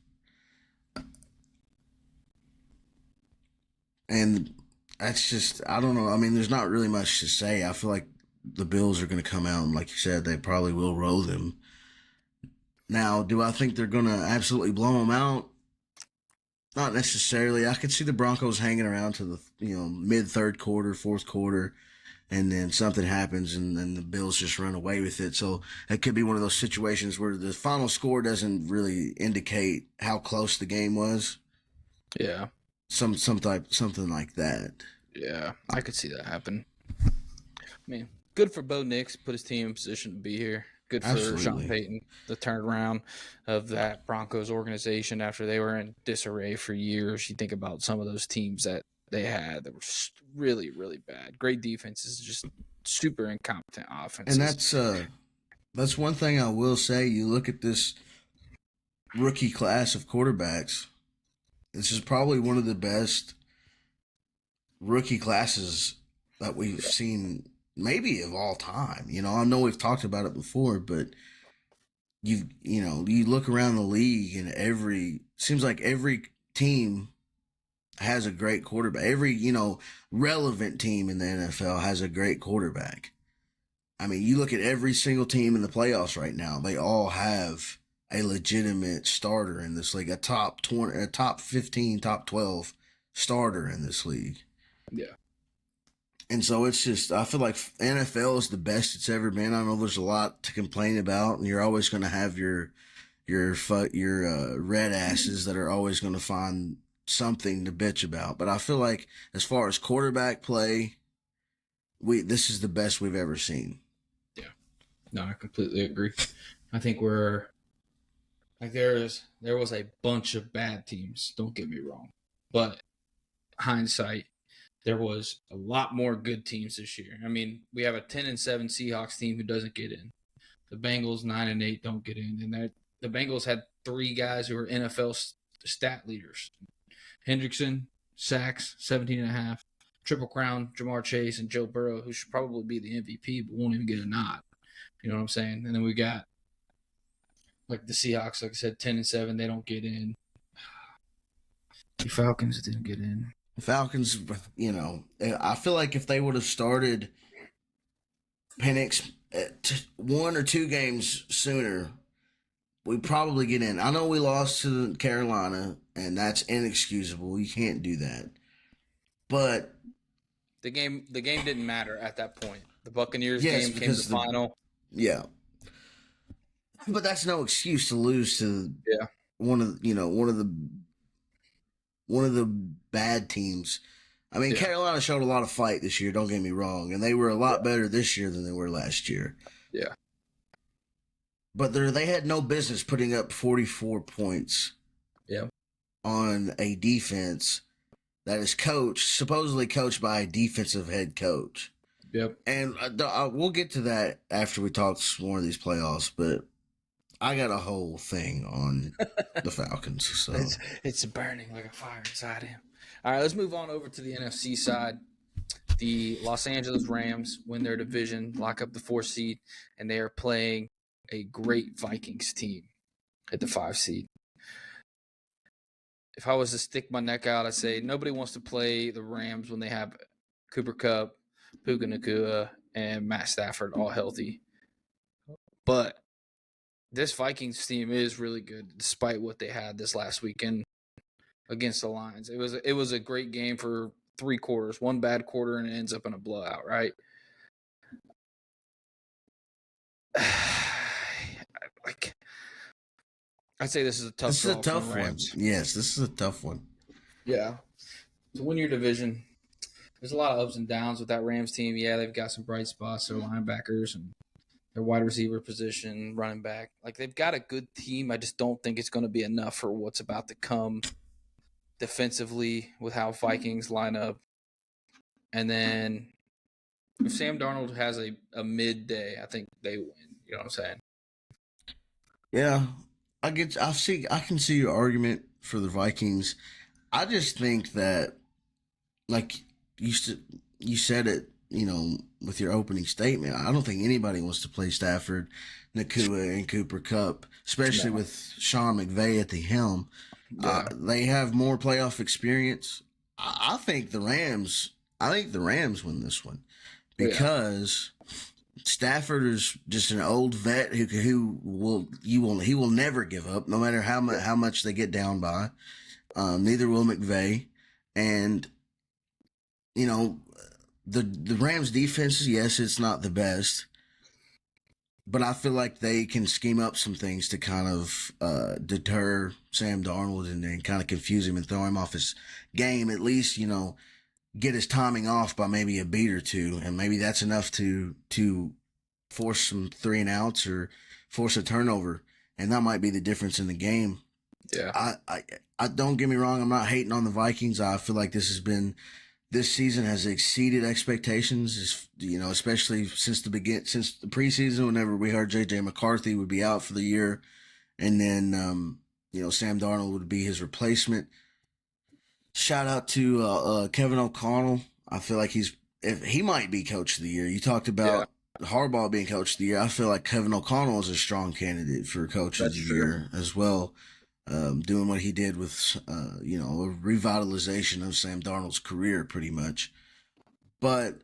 And that's just, I don't know. I mean, there's not really much to say. I feel like the Bills are going to come out, and like you said, they probably will roll them. Now, do I think they're going to absolutely blow them out? Not necessarily. I could see the Broncos hanging around to the mid third quarter, fourth quarter, and then something happens, and then the Bills just run away with it. So it could be one of those situations where the final score doesn't really indicate how close the game was. Yeah. Something like that. Yeah, I could see that happen. I mean, good for Bo Nix, put his team in position to be here. Good for Sean Payton, the turnaround of that Broncos organization after they were in disarray for years. You think about some of those teams that they had that were really, really bad. Great defenses, just super incompetent offenses. And that's one thing I will say. You look at this rookie class of quarterbacks. This is probably one of the best rookie classes that we've seen, maybe of all time. I know we've talked about it before, but you look around the league, and seems like every team has a great quarterback. Every relevant team in the NFL has a great quarterback. I mean, you look at every single team in the playoffs right now; they all have a legitimate starter in this league, a top 20, a top 15, top 12 starter in this league. Yeah. And so it's just, I feel like NFL is the best it's ever been. I know there's a lot to complain about, and you're always going to have your red asses that are always going to find something to bitch about. But I feel like as far as quarterback play, this is the best we've ever seen. Yeah. No, I completely agree. I think there was a bunch of bad teams, don't get me wrong. But hindsight, there was a lot more good teams this year. I mean, we have a 10-7 Seahawks team who doesn't get in. The Bengals 9-8 don't get in, and the Bengals had 3 guys who were NFL stat leaders: Hendrickson, sacks, 17.5. Triple crown, Jamar Chase and Joe Burrow, who should probably be the MVP, but won't even get a nod. You know what I'm saying? And then we got like the Seahawks, like I said, 10-7. They don't get in. The Falcons didn't get in. The Falcons, I feel like if they would have started Penix 1 or 2 games sooner, we probably get in. I know we lost to Carolina, and that's inexcusable. You can't do that. But the game didn't matter at that point. The Buccaneers game came to the final. Yeah. But that's no excuse to lose to one of the bad teams. I mean, Carolina showed a lot of fight this year, don't get me wrong, and they were a lot better this year than they were last year. Yeah. But they had no business putting up 44 points on a defense that is supposedly coached by a defensive head coach. Yep. And we'll get to that after we talk more of these playoffs, but I got a whole thing on the Falcons. So it's burning like a fire inside him. All right, let's move on over to the NFC side. The Los Angeles Rams win their division, lock up the 4 seed, and they are playing a great Vikings team at the 5 seed. If I was to stick my neck out, I'd say nobody wants to play the Rams when they have Cooper Kupp, Puka Nacua, and Matt Stafford all healthy. But this Vikings team is really good, despite what they had this last weekend against the Lions. It was a great game for 3 quarters, 1 bad quarter, and it ends up in a blowout, right? I'd say this is a tough. This is a tough one. Yes, this is a tough one. Yeah, to win your division, there's a lot of ups and downs with that Rams team. Yeah, they've got some bright spots. Their linebackers and their wide receiver position, running back. Like, they've got a good team. I just don't think it's going to be enough for what's about to come defensively with how Vikings line up. And then if Sam Darnold has a midday, I think they win. You know what I'm saying? Yeah, I can see your argument for the Vikings. I just think that, like you said it, with your opening statement, I don't think anybody wants to play Stafford, Nacua, and Cooper Kupp, especially with Sean McVay at the helm. Yeah. They have more playoff experience. I think the Rams win this one because Stafford is just an old vet who will never give up, no matter how much they get down by. Neither will McVay, and the Rams defense, yes, it's not the best, but I feel like they can scheme up some things to kind of deter Sam Darnold and then kind of confuse him and throw him off his game. At least, get his timing off by maybe a beat or two, and maybe that's enough to force some 3 and outs or force a turnover, and that might be the difference in the game. Yeah, I don't get me wrong. I'm not hating on the Vikings. I feel like this season has exceeded expectations, especially since the preseason, whenever we heard J.J. McCarthy would be out for the year, and then, Sam Darnold would be his replacement. Shout out to Kevin O'Connell. I feel like he might be coach of the year. You talked about Harbaugh being coach of the year. I feel like Kevin O'Connell is a strong candidate for coach of the year as well. Doing what he did with, a revitalization of Sam Darnold's career, pretty much. But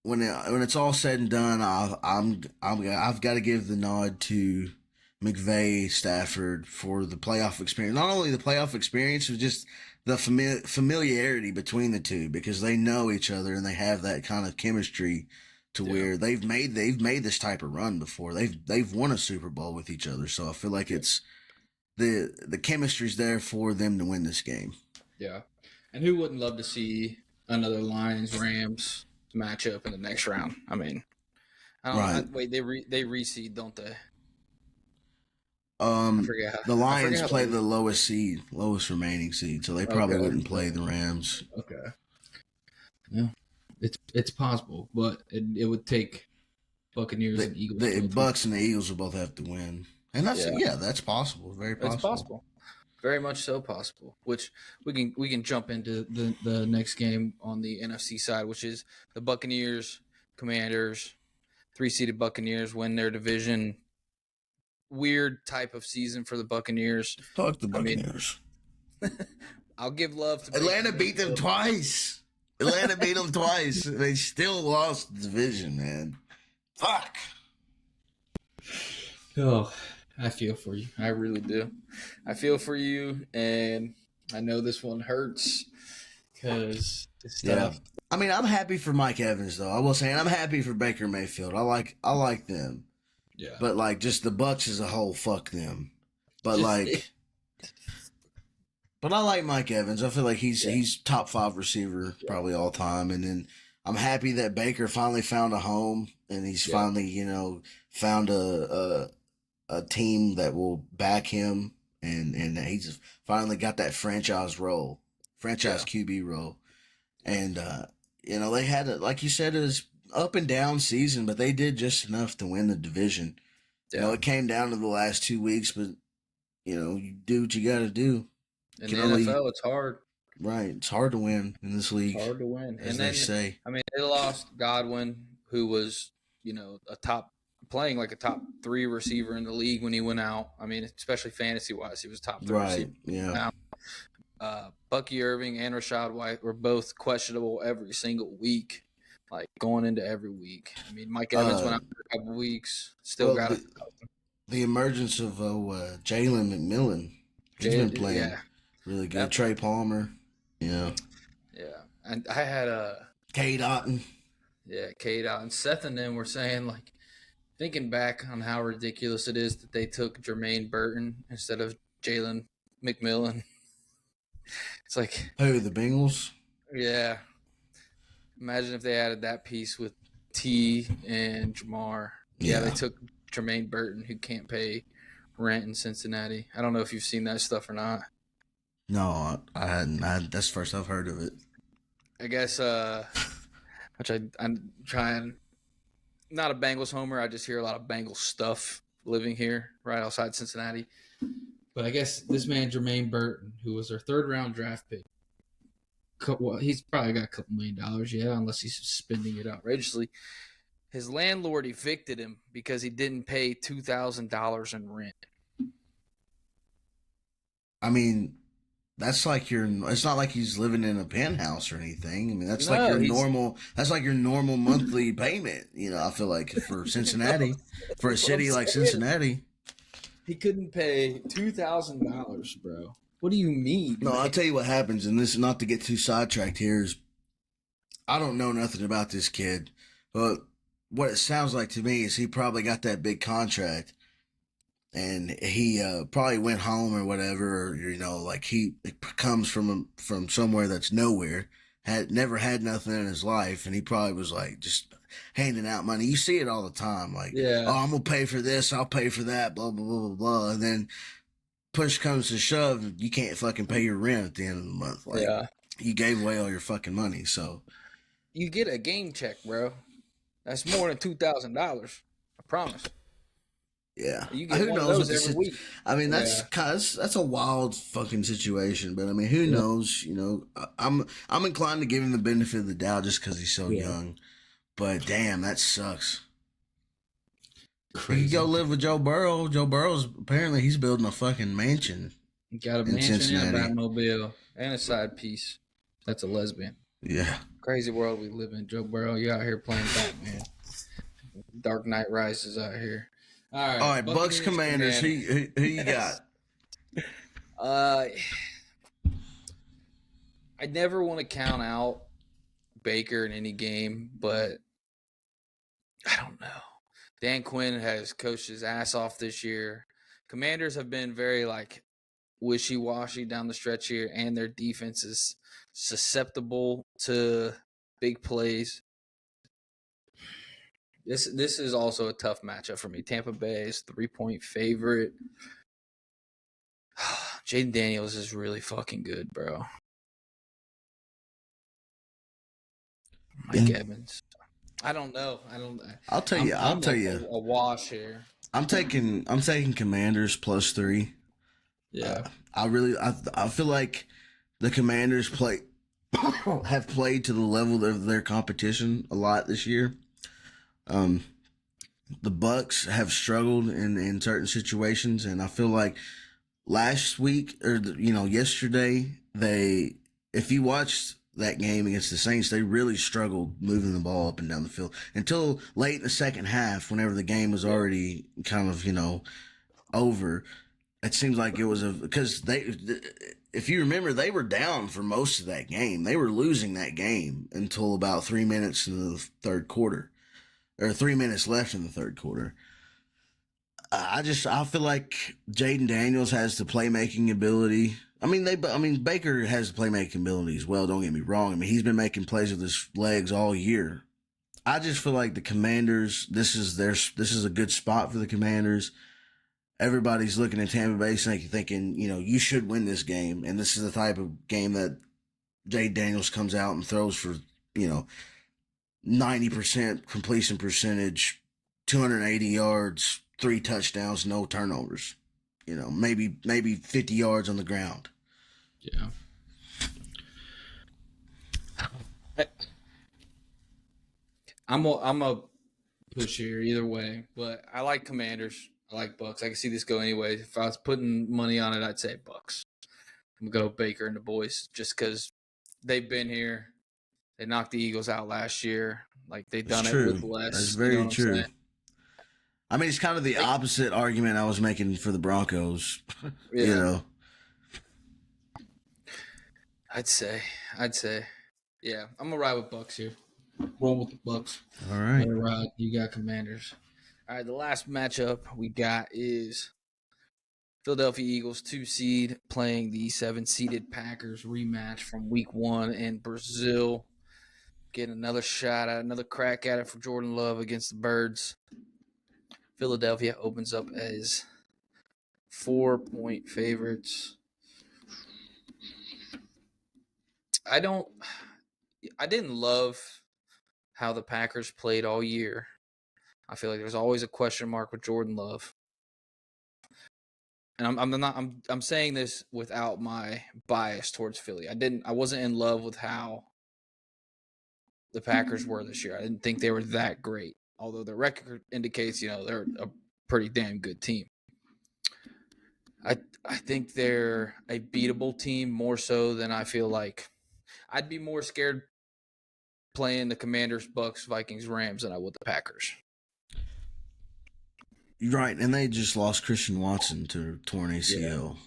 when it's all said and done, I've got to give the nod to McVay, Stafford for the playoff experience. Not only the playoff experience, but just the familiarity between the two, because they know each other and they have that kind of chemistry to where they've made this type of run before. They've won a Super Bowl with each other, so I feel like it's the chemistry's there for them to win this game. Yeah, and who wouldn't love to see another Lions Rams matchup in the next round? I mean, wait, they reseed, don't they? The Lions play the lowest remaining seed, so they probably wouldn't play the Rams. Okay. Yeah, it's possible, but it would take Buccaneers and Eagles. The Bucks and the Eagles will both have to win, and that's that's possible. Very possible. It's possible. Very much so possible. Which we can jump into the next game on the NFC side, which is the Buccaneers, Commanders. 3-seeded Buccaneers win their division. Weird type of season for the Buccaneers. Fuck the Buccaneers. I'll give love to Atlanta beat them twice. Atlanta beat them twice. They still lost the division, man. Fuck. Oh, I feel for you. I really do. I feel for you, and I know this one hurts because it's tough. I mean, I'm happy for Mike Evans, though. I will say, I'm happy for Baker Mayfield. I like them. Yeah. But like, just the Bucks as a whole, fuck them. But like, but I like Mike Evans. I feel like he's top 5 receiver probably all time. And then I'm happy that Baker finally found a home, and he's finally found a team that will back him, and he's finally got that franchise QB role. And they had like you said, it was up and down season, but they did just enough to win the division. Yeah. It came down to the last 2 weeks, but you do what you got to do. In the NFL, it's hard. Right, it's hard to win in this league. It's hard to win, as they say. I mean, they lost Godwin, who was playing like a top 3 receiver in the league when he went out. I mean, especially fantasy wise, he was top 3 receiver. Yeah. Bucky Irving and Rachaad White were both questionable every single week, like going into every week. I mean, Mike Evans went out for a couple weeks, still got it. The emergence of Jalen McMillan. He's been playing really good. Trey Palmer. Yeah. Yeah. And I had Cade Otton. Yeah, Cade Otton. Seth and them were saying, like, thinking back on how ridiculous it is that they took Jermaine Burton instead of Jalen McMillan. It's like, who, the Bengals? Yeah. Imagine if they added that piece with T and Jamar. Yeah, they took Jermaine Burton, who can't pay rent in Cincinnati. I don't know if you've seen that stuff or not. No, I hadn't. That's the first I've heard of it. I guess, which I'm trying. Not a Bengals homer. I just hear a lot of Bengals stuff living here right outside Cincinnati. But I guess this man, Jermaine Burton, who was their 3rd-round draft pick, well, he's probably got a couple $1 million, unless he's spending it outrageously. His landlord evicted him because he didn't pay $2,000 in rent. I mean, that's like it's not like he's living in a penthouse or anything. I mean, that's like your normal monthly payment, I feel like for Cincinnati, for a city like Cincinnati. He couldn't pay $2,000, bro. What do you mean? No, I'll tell you what happens, and this, not to get too sidetracked here, is I don't know nothing about this kid, but what it sounds like to me is he probably got that big contract, and he probably went home or whatever, or, like he comes from somewhere that's nowhere, never had nothing in his life, and he probably was like just handing out money. You see it all the time, like, oh, I'm gonna pay for this, I'll pay for that, blah blah blah blah blah, and then push comes to shove, you can't fucking pay your rent at the end of the month. Like, you gave away all your fucking money, so you get a game check, bro. That's more than $2,000. I promise. Yeah, you get one of those every week. I mean, that's a wild fucking situation, but I mean, who knows? I'm inclined to give him the benefit of the doubt just because he's so young. But damn, that sucks. Crazy. You go live with Joe Burrow. Joe Burrow's apparently he's building a fucking mansion. He got a mansion and a Batmobile and a side piece. That's a lesbian. Yeah. Crazy world we live in. Joe Burrow, you out here playing Batman. Dark Knight Rises out here. All right, Bucks Commanders. Who you got? I never want to count out Baker in any game, but I don't know. Dan Quinn has coached his ass off this year. Commanders have been very wishy-washy down the stretch here, and their defense is susceptible to big plays. This is also a tough matchup for me. Tampa Bay is 3-point favorite. Jaden Daniels is really fucking good, bro. Mike Evans. I don't know. I'll tell you. A wash here. I'm taking Commanders +3. Yeah. I feel like the Commanders have played to the level of their competition a lot this year. Um, the Bucks have struggled in certain situations, and I feel like last week or yesterday if you watched that game against the Saints, they really struggled moving the ball up and down the field until late in the second half, whenever the game was already kind of over. It seems like it was because if you remember, they were down for most of that game. They were losing that game until about 3 minutes in the third quarter, or 3 minutes left in the third quarter. I feel like Jaden Daniels has the playmaking ability. I mean Baker has the playmaking ability as well. Don't get me wrong. I mean, he's been making plays with his legs all year. I just feel like the Commanders. This is a good spot for the Commanders. Everybody's looking at Tampa Bay thinking, you should win this game, and this is the type of game that Jaden Daniels comes out and throws for 90% completion percentage, 280 yards, 3 touchdowns, no turnovers. Maybe 50 yards on the ground. Yeah. I'm a push here either way, but I like Commanders. I like Bucks. I can see this go anyway. If I was putting money on it, I'd say Bucks. I'm gonna go Baker and the boys just because they've been here. They knocked the Eagles out last year. Like they've done it with less. That's very true. I mean, it's kind of the Like, opposite argument I was making for the Broncos. yeah. I'd say. Yeah, I'm gonna ride with Bucks here. Roll with the Bucks. All right. Ride. You got Commanders. All right, the last matchup we got is Philadelphia Eagles 2 seed playing the 7-seeded Packers rematch from Week 1 in Brazil. Getting another shot at another crack at it for Jordan Love against the Birds. Philadelphia opens up as 4-point favorites. I didn't love how the Packers played all year. I feel like there's always a question mark with Jordan Love. And I'm saying this without my bias towards Philly. I wasn't in love with how the Packers were this year. I didn't think they were that great. Although the record indicates, they're a pretty damn good team. I think they're a beatable team more so than I feel like. I'd be more scared playing the Commanders, Bucks, Vikings, Rams than I would the Packers. Right, and they just lost Christian Watson to torn ACL.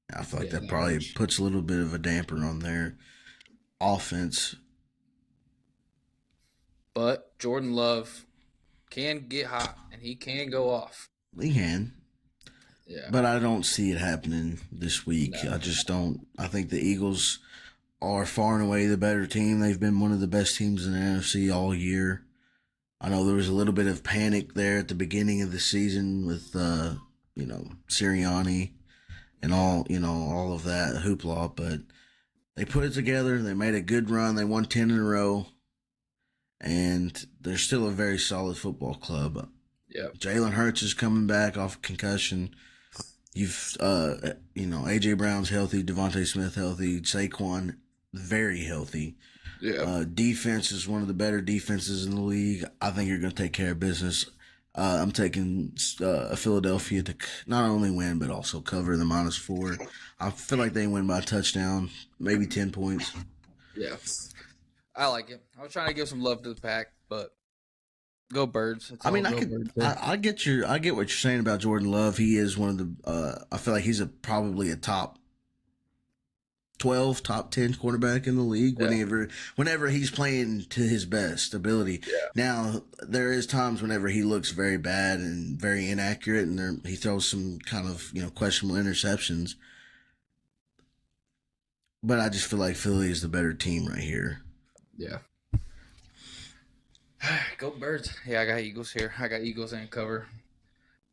Yeah. I feel like that probably puts a little bit of a damper on their offense. But Jordan Love can get hot, and he can go off. He can. Yeah. But I don't see it happening this week. No. I just don't. I think the Eagles are far and away the better team. They've been one of the best teams in the NFC all year. I know there was a little bit of panic there at the beginning of the season with, Sirianni and all of that hoopla, but they put it together. They made a good run. They won 10 in a row, and they're still a very solid football club. Yeah. Jalen Hurts is coming back off concussion. You've, A.J. Brown's healthy, Devontae Smith healthy, Saquon very healthy. Yeah. Defense is one of the better defenses in the league. I think you're going to take care of business. I'm taking Philadelphia to not only win, but also cover the -4. I feel like they win by a touchdown, maybe 10 points. Yeah. I like it. I was trying to give some love to the Pack, but go Birds. I get what you're saying about Jordan Love. He is one of the, I feel like he's probably a top 12, top 10 quarterback in the league whenever he's playing to his best ability. Yeah. Now, there is times whenever he looks very bad and very inaccurate, and he throws some kind of, questionable interceptions. But I just feel like Philly is the better team right here. Yeah. Go Birds. Yeah, I got Eagles here. I got Eagles and cover.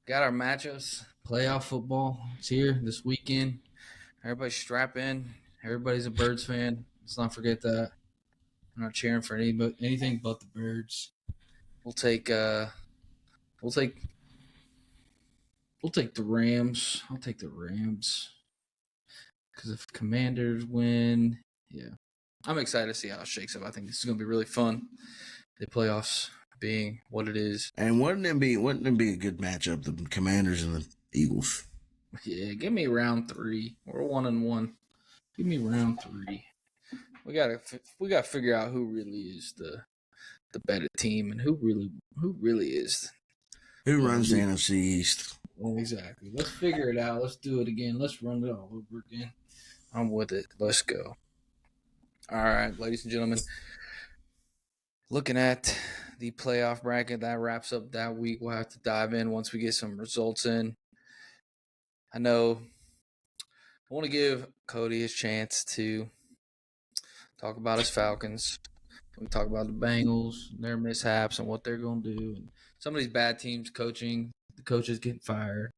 Got our matchups. Playoff football. It's here this weekend. Everybody strap in. Everybody's a Birds fan. Let's not forget that. I'm not cheering for anything but the Birds. We'll take the Rams. I'll take the Rams. Because if Commanders win, yeah. I'm excited to see how it shakes up. I think this is going to be really fun. The playoffs being what it is. And wouldn't it be a good matchup, the Commanders and the Eagles? Yeah, give me round 3. We're 1-1. Give me round 3. We gotta figure out who really is the better team and who really is. Who runs the NFC East? Well, exactly. Let's figure it out. Let's do it again. Let's run it all over again. I'm with it. Let's go. All right, ladies and gentlemen. Looking at the playoff bracket, that wraps up that week. We'll have to dive in once we get some results in. I know I want to give Cody his chance to talk about his Falcons. We talk about the Bengals, their mishaps, and what they're going to do. And some of these bad teams coaching, the coaches getting fired.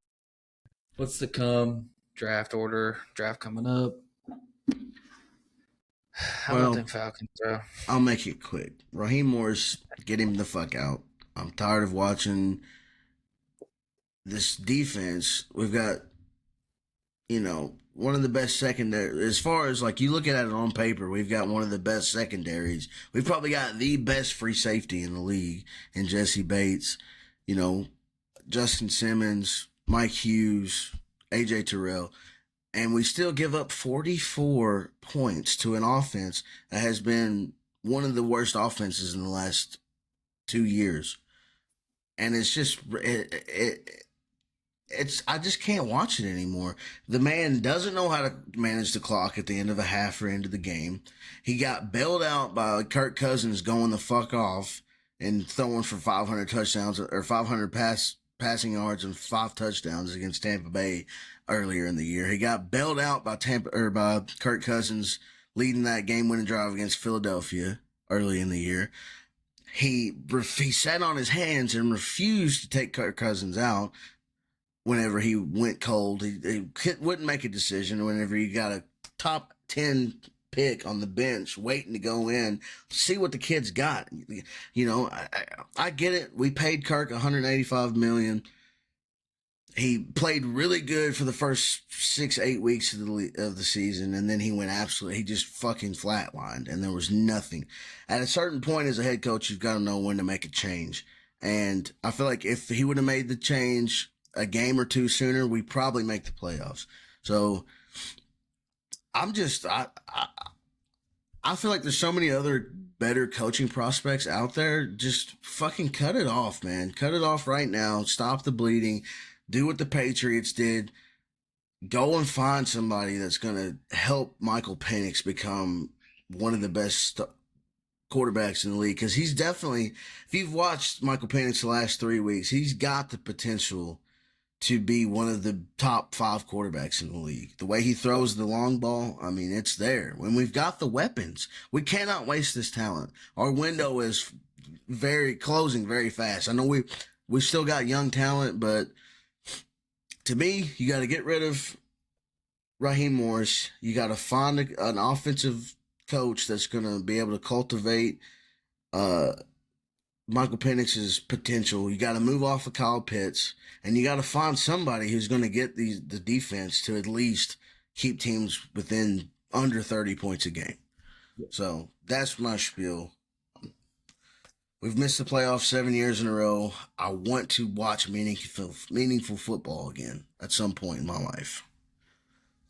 What's to come? Draft coming up. How about them Falcons, bro? I'll make it quick. Raheem Morris, get him the fuck out. I'm tired of watching this defense. We've got, one of the best secondary. As far as, you look at it on paper, we've got one of the best secondaries. We've probably got the best free safety in the league in Jesse Bates, Justin Simmons, Mike Hughes, A.J. Terrell. And we still give up 44 points to an offense that has been one of the worst offenses in the last 2 years. And it's just, I just can't watch it anymore. The man doesn't know how to manage the clock at the end of a half or end of the game. He got bailed out by Kirk Cousins going the fuck off and throwing for 500 touchdowns or 500 passing yards and 5 touchdowns against Tampa Bay earlier in the year. He got bailed out by by Kirk Cousins leading that game-winning drive against Philadelphia early in the year. He sat on his hands and refused to take Kirk Cousins out whenever he went cold. He wouldn't make a decision whenever he got a top 10 pick on the bench waiting to go in, see what the kid's got. I get it. We paid Kirk $185 million. He played really good for the first 6-8 weeks of the season, and then he just fucking flatlined, and there was nothing. At a certain point as a head coach, you've got to know when to make a change. And I feel like if he would have made the change a game or two sooner, we probably make the playoffs. So I feel like there's so many other better coaching prospects out there. Just fucking cut it off, man. Cut it off right now. Stop the bleeding. Do what the Patriots did. Go and find somebody that's going to help Michael Penix become one of the best quarterbacks in the league. Because he's definitely, if you've watched Michael Penix the last 3 weeks, he's got the potential to be one of the top 5 quarterbacks in the league. The way he throws the long ball, I mean, it's there. When we've got the weapons, we cannot waste this talent. Our window is closing very fast. I know we still got young talent, but to me, you got to get rid of Raheem Morris. You got to find an offensive coach that's going to be able to cultivate Michael Penix's potential. You got to move off of Kyle Pitts, and you got to find somebody who's going to get the defense to at least keep teams within under 30 points a game. So that's my spiel. We've missed the playoffs 7 years in a row. I want to watch meaningful football again at some point in my life.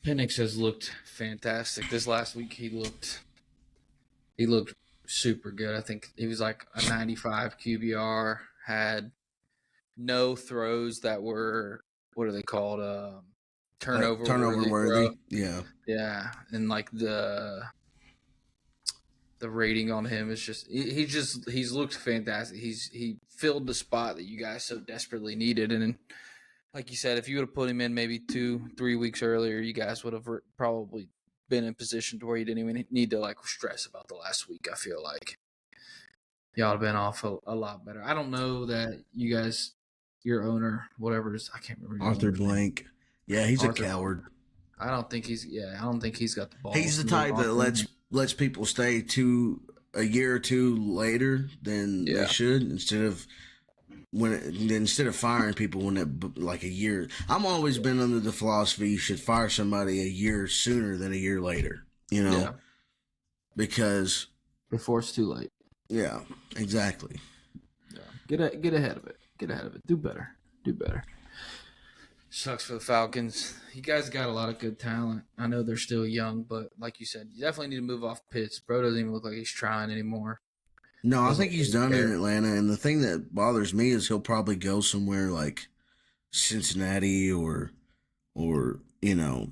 Penix has looked fantastic. This last week he looked super good. I think he was like a 95 QBR, had no throws that were, what are they called? Turnover worthy. Yeah. Yeah. And the rating on him is just he's looked fantastic. He filled the spot that you guys so desperately needed. And like you said, if you would have put him in maybe 2-3 weeks earlier, you guys would have probably been in position to where you didn't even need to stress about the last week. I feel like y'all have been off a lot better. I don't know that you guys, your owner, whatever it is, I can't remember. Arthur Blank. Yeah, he's a coward. I don't think he's got the ball. He's the type that lets people stay a year or two later than they should, instead of instead of firing people when it like a year. I'm always been under the philosophy you should fire somebody a year sooner than a year later. You know, Yeah. because Before it's too late. yeah, exactly. Yeah. Get ahead of it. Get ahead of it. Do better. Do better. Sucks for the Falcons. You guys got a lot of good talent. I know they're still young, but like you said, you definitely need to move off Pitts. Bro doesn't even look like he's trying anymore. No, I Doesn't think he's really done in care. Atlanta, and the thing that bothers me is he'll probably go somewhere like Cincinnati or you know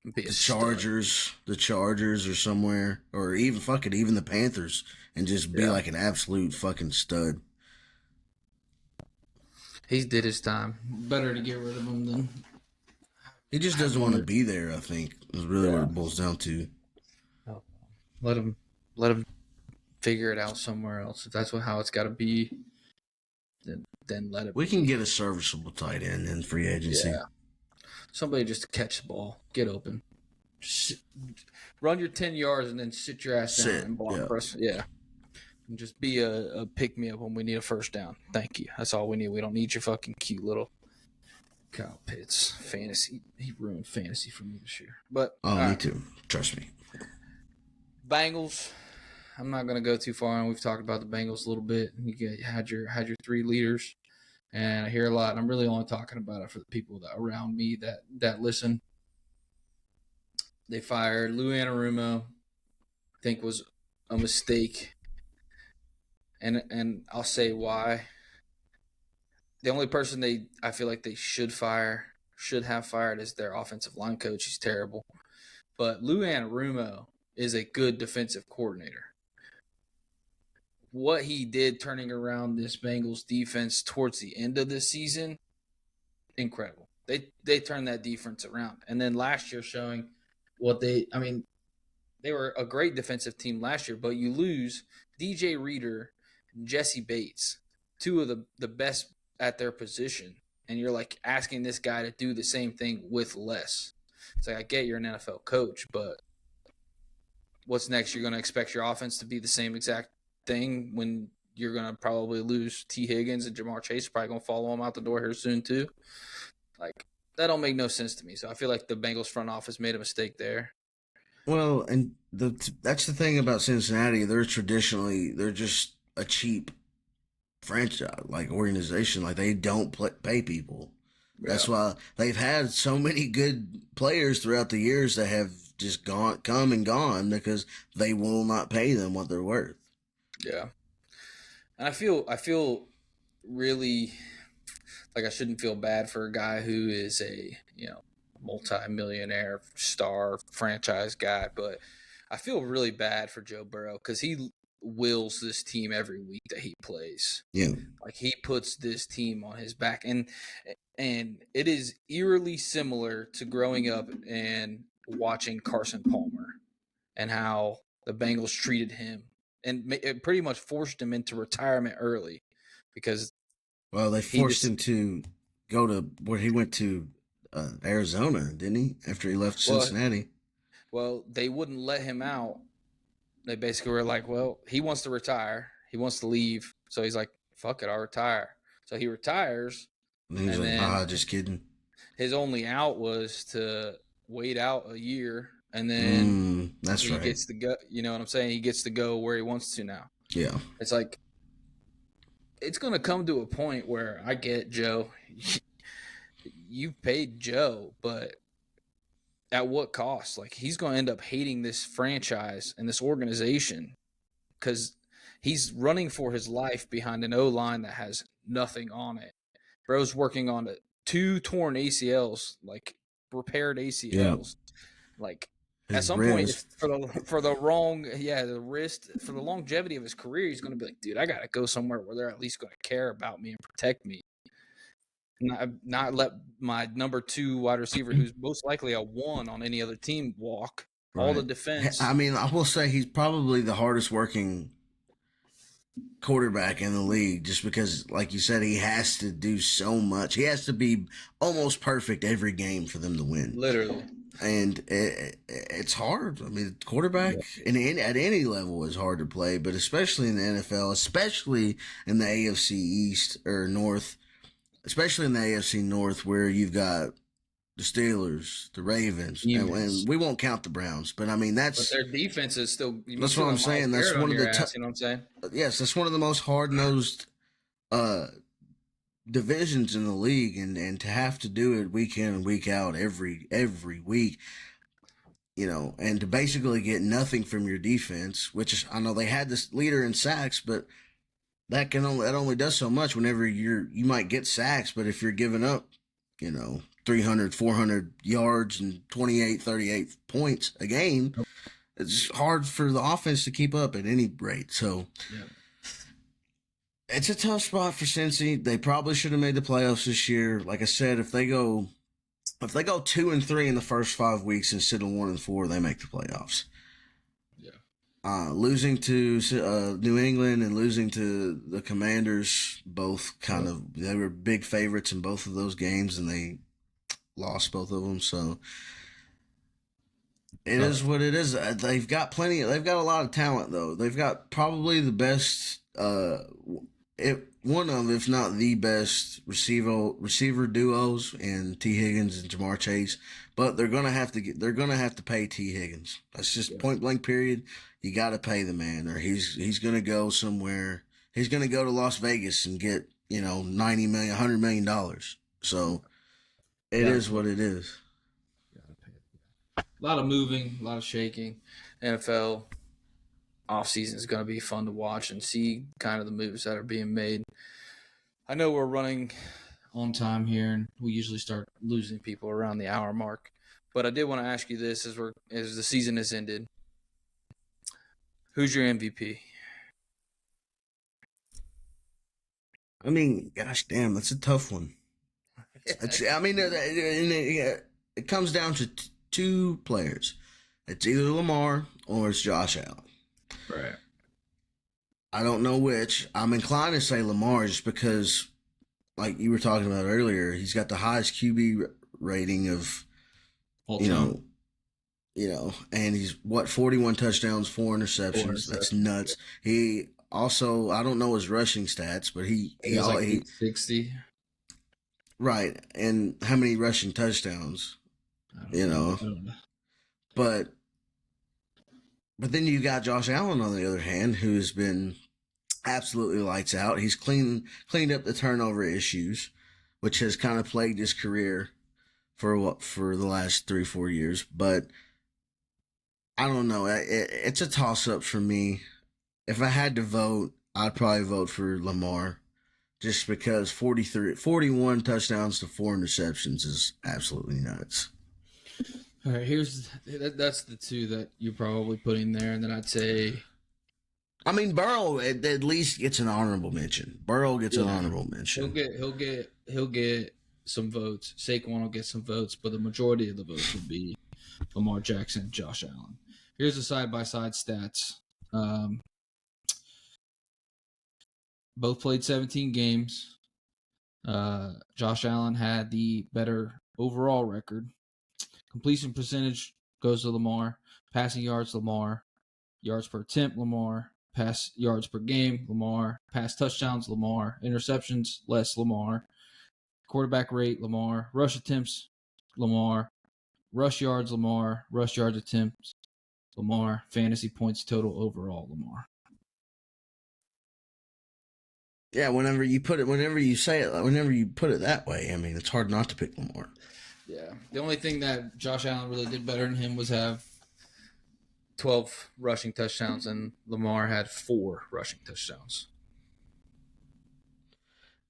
Be a the Chargers or somewhere, or even fuck it, even the Panthers, and just be Yeah. like an absolute fucking stud. He's did his time. Better to get rid of him than He just doesn't want to be there. I think is really what Yeah. it boils down to. let him figure it out somewhere else. If that's how it's got to be, then let it. We can get a serviceable tight end in free agency. Yeah. Somebody just to catch the ball, get open, run your 10 yards, and then sit your ass down and block press. Yeah. And just be a pick me up when we need a first down. Thank you. That's all we need. We don't need your fucking cute little Kyle Pitts fantasy. He ruined fantasy for me this year. But me too. Trust me. Bengals. I'm not gonna go too far on. We've talked about the Bengals a little bit. You had your three leaders, and I hear a lot. And I'm really only talking about it for the people that around me that listen. They fired Lou Anarumo. I think was a mistake. And I'll say why. The only person I feel like they should have fired is their offensive line coach. He's terrible. But Lou Anarumo is a good defensive coordinator. What he did turning around this Bengals defense towards the end of the season, incredible. They turned that defense around. And then last year showing they were a great defensive team last year, but you lose DJ Reader, Jesse Bates, two of the best at their position, and you're like asking this guy to do the same thing with less. It's like, I get you're an NFL coach, but what's next? You're going to expect your offense to be the same exact thing when you're going to probably lose T. Higgins, and Jamar Chase is probably going to follow him out the door here soon too. Like, that don't make no sense to me. So I feel like the Bengals front office made a mistake there. Well, and that's the thing about Cincinnati. They're just a cheap franchise, like organization. Like, they don't pay people. That's why they've had so many good players throughout the years that have just come and gone because they will not pay them what they're worth. Yeah. And I feel really like I shouldn't feel bad for a guy who is a, multi-millionaire star franchise guy, but I feel really bad for Joe Burrow because he wills this team every week that he plays. Yeah. Like, he puts this team on his back, and it is eerily similar to growing up and watching Carson Palmer and how the Bengals treated him, and it pretty much forced him into retirement early because they forced him to go to where he went to Arizona, didn't he? After he left Cincinnati. Well, they wouldn't let him out. They basically were like, well, he wants to retire. He wants to leave. So he's like, fuck it, I'll retire. So he retires. And he was like, just kidding. His only out was to wait out a year, and then he gets to go. You know what I'm saying? He gets to go where he wants to now. Yeah. It's like, it's going to come to a point where I get Joe. You've paid Joe, but at what cost? Like, he's going to end up hating this franchise and this organization because he's running for his life behind an O-line that has nothing on it. Bro's working on 2 torn ACLs, like repaired ACLs. Yeah. Like, his at some wrist. Point, for the wrist, for the longevity of his career, he's going to be like, dude, I got to go somewhere where they're at least going to care about me and protect me. Not let my number 2 wide receiver, who's most likely a 1 on any other team, walk. Right. All the defense. I mean, I will say he's probably the hardest working quarterback in the league just because, like you said, he has to do so much. He has to be almost perfect every game for them to win. Literally. And it's hard. I mean, quarterback at any level is hard to play, but especially in the NFL, especially in the AFC East or North, especially in the AFC North, where you've got the Steelers, the Ravens, and we won't count the Browns. But I mean, But their defense is still. That's what I'm saying. That's one of the you know what I'm saying? Yes, that's one of the most hard nosed divisions in the league, and to have to do it week in and week out every week, and to basically get nothing from your defense, which is, I know they had this leader in sacks, but that only does so much. Whenever you might get sacks, but if you're giving up 300 400 yards and 28 38 points a game, it's hard for the offense to keep up at any rate. So it's a tough spot for Cincy. They probably should have made the playoffs this year. Like I said, if they go 2-3 in the first 5 weeks instead of 1-4, they make the playoffs. Yeah. Losing to New England and losing to the Commanders, both they were big favorites in both of those games, and they lost both of them. So it is what it is. They've got a lot of talent, though. They've got probably the best, one of, if not the best receiver duos in T. Higgins and Jamar Chase. But they're gonna have to pay T. Higgins. That's just point blank period. You got to pay the man, or he's gonna go somewhere. He's gonna go to Las Vegas and get $90 million, $100 million. So it is what it is. A lot of moving, a lot of shaking. NFL offseason is going to be fun to watch and see kind of the moves that are being made. I know we're running on time here, and we usually start losing people around the hour mark. But I did want to ask you this as the season has ended. Who's your MVP? I mean, gosh damn, that's a tough one. It comes down to two players. It's either Lamar or it's Josh Allen. Right. I don't know which. I'm inclined to say Lamar just because, like you were talking about earlier, he's got the highest QB rating of all time. And he's 41 touchdowns, 4 interceptions. That's nuts. He also, I don't know his rushing stats, but he like 60. Right. And how many rushing touchdowns? I don't know. But then you got Josh Allen on the other hand, who has been absolutely lights out. He's cleaned up the turnover issues, which has kind of plagued his career for the last 3-4 years. But I don't know. It's a toss up for me. If I had to vote, I'd probably vote for Lamar, just because 41 touchdowns to 4 interceptions is absolutely nuts. All right, that's the two that you're probably putting there, and then I'd say, I mean, Burrow at least gets an honorable mention. An honorable mention. He'll get some votes. Saquon will get some votes, but the majority of the votes will be Lamar Jackson and Josh Allen. Here's the side-by-side stats. Both played 17 games. Josh Allen had the better overall record. Completion percentage goes to Lamar. Passing yards, Lamar. Yards per attempt, Lamar. Pass yards per game, Lamar. Pass touchdowns, Lamar. Interceptions, less, Lamar. Quarterback rate, Lamar. Rush attempts, Lamar. Rush yards, Lamar. Rush yards attempts, Lamar. Fantasy points total overall, Lamar. Yeah, whenever you put it that way, I mean, it's hard not to pick Lamar. Yeah. The only thing that Josh Allen really did better than him was have 12 rushing touchdowns, and Lamar had 4 rushing touchdowns.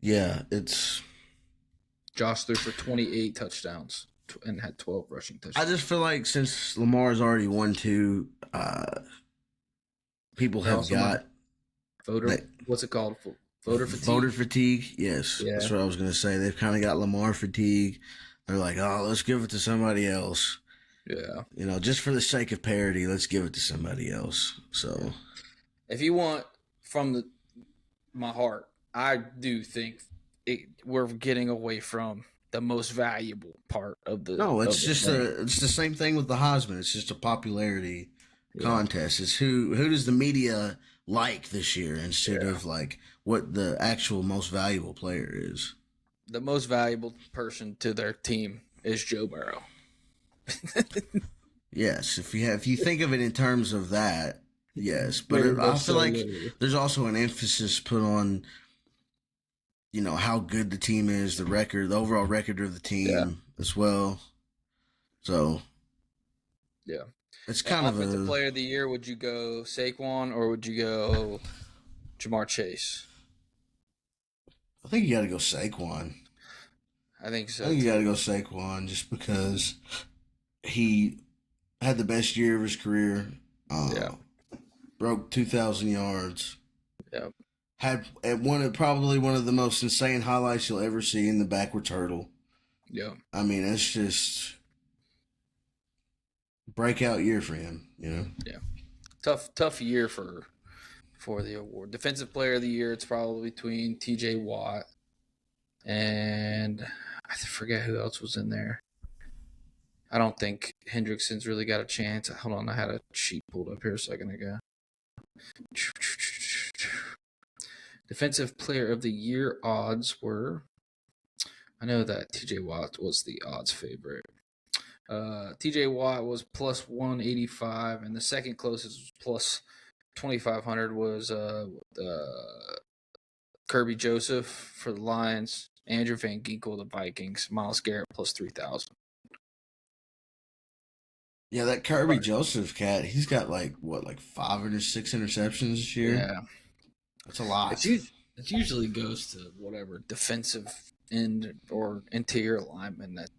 Yeah, it's... Josh threw for 28 touchdowns and had 12 rushing touchdowns. I just feel like since Lamar's already won 2, people have got... What's it called? Voter fatigue? Voter fatigue, yes. Yeah. That's what I was going to say. They've kind of got Lamar fatigue. They're like, oh, let's give it to somebody else. Yeah. Just for the sake of parity, let's give it to somebody else. So, if you want from my heart, I do think we're getting away from the most valuable part of the. No, of it's the just thing. it's the same thing with the Heisman. It's just a popularity Yeah. contest. It's who does the media like this year instead of like what the actual most valuable player is. The most valuable person to their team is Joe Burrow. Yes, if you think of it in terms of that, yes, but Very I much feel so, like literally. there's also an emphasis put on how good the team is, the record, the overall record of the team as well. So Yeah. it's kind of Offensive a. player of the year, would you go Saquon or would you go Jamar Chase? I think you got to go Saquon. I think I so think you got to too. go Saquon just because he had the best year of his career. Yeah. Broke 2,000 yards. Yeah. Had probably one of the most insane highlights you'll ever see in the backwards hurdle. Yeah. I mean, it's just breakout year for him. Yeah. Tough year for the award. Defensive player of the year, it's probably between TJ Watt and I forget who else was in there. I don't think Hendrickson's really got a chance. Hold on, I had a sheet pulled up here a second ago. Defensive player of the year odds were. I know that TJ Watt was the odds favorite. TJ Watt was plus 185, and the second closest was plus 2,500 was Kirby Joseph for the Lions, Andrew Van Ginkel, the Vikings, Myles Garrett plus 3,000. Yeah, that Kirby Joseph cat, he's got like 5 or 6 interceptions this year. Yeah, That's a lot. it usually goes to whatever defensive end or interior lineman that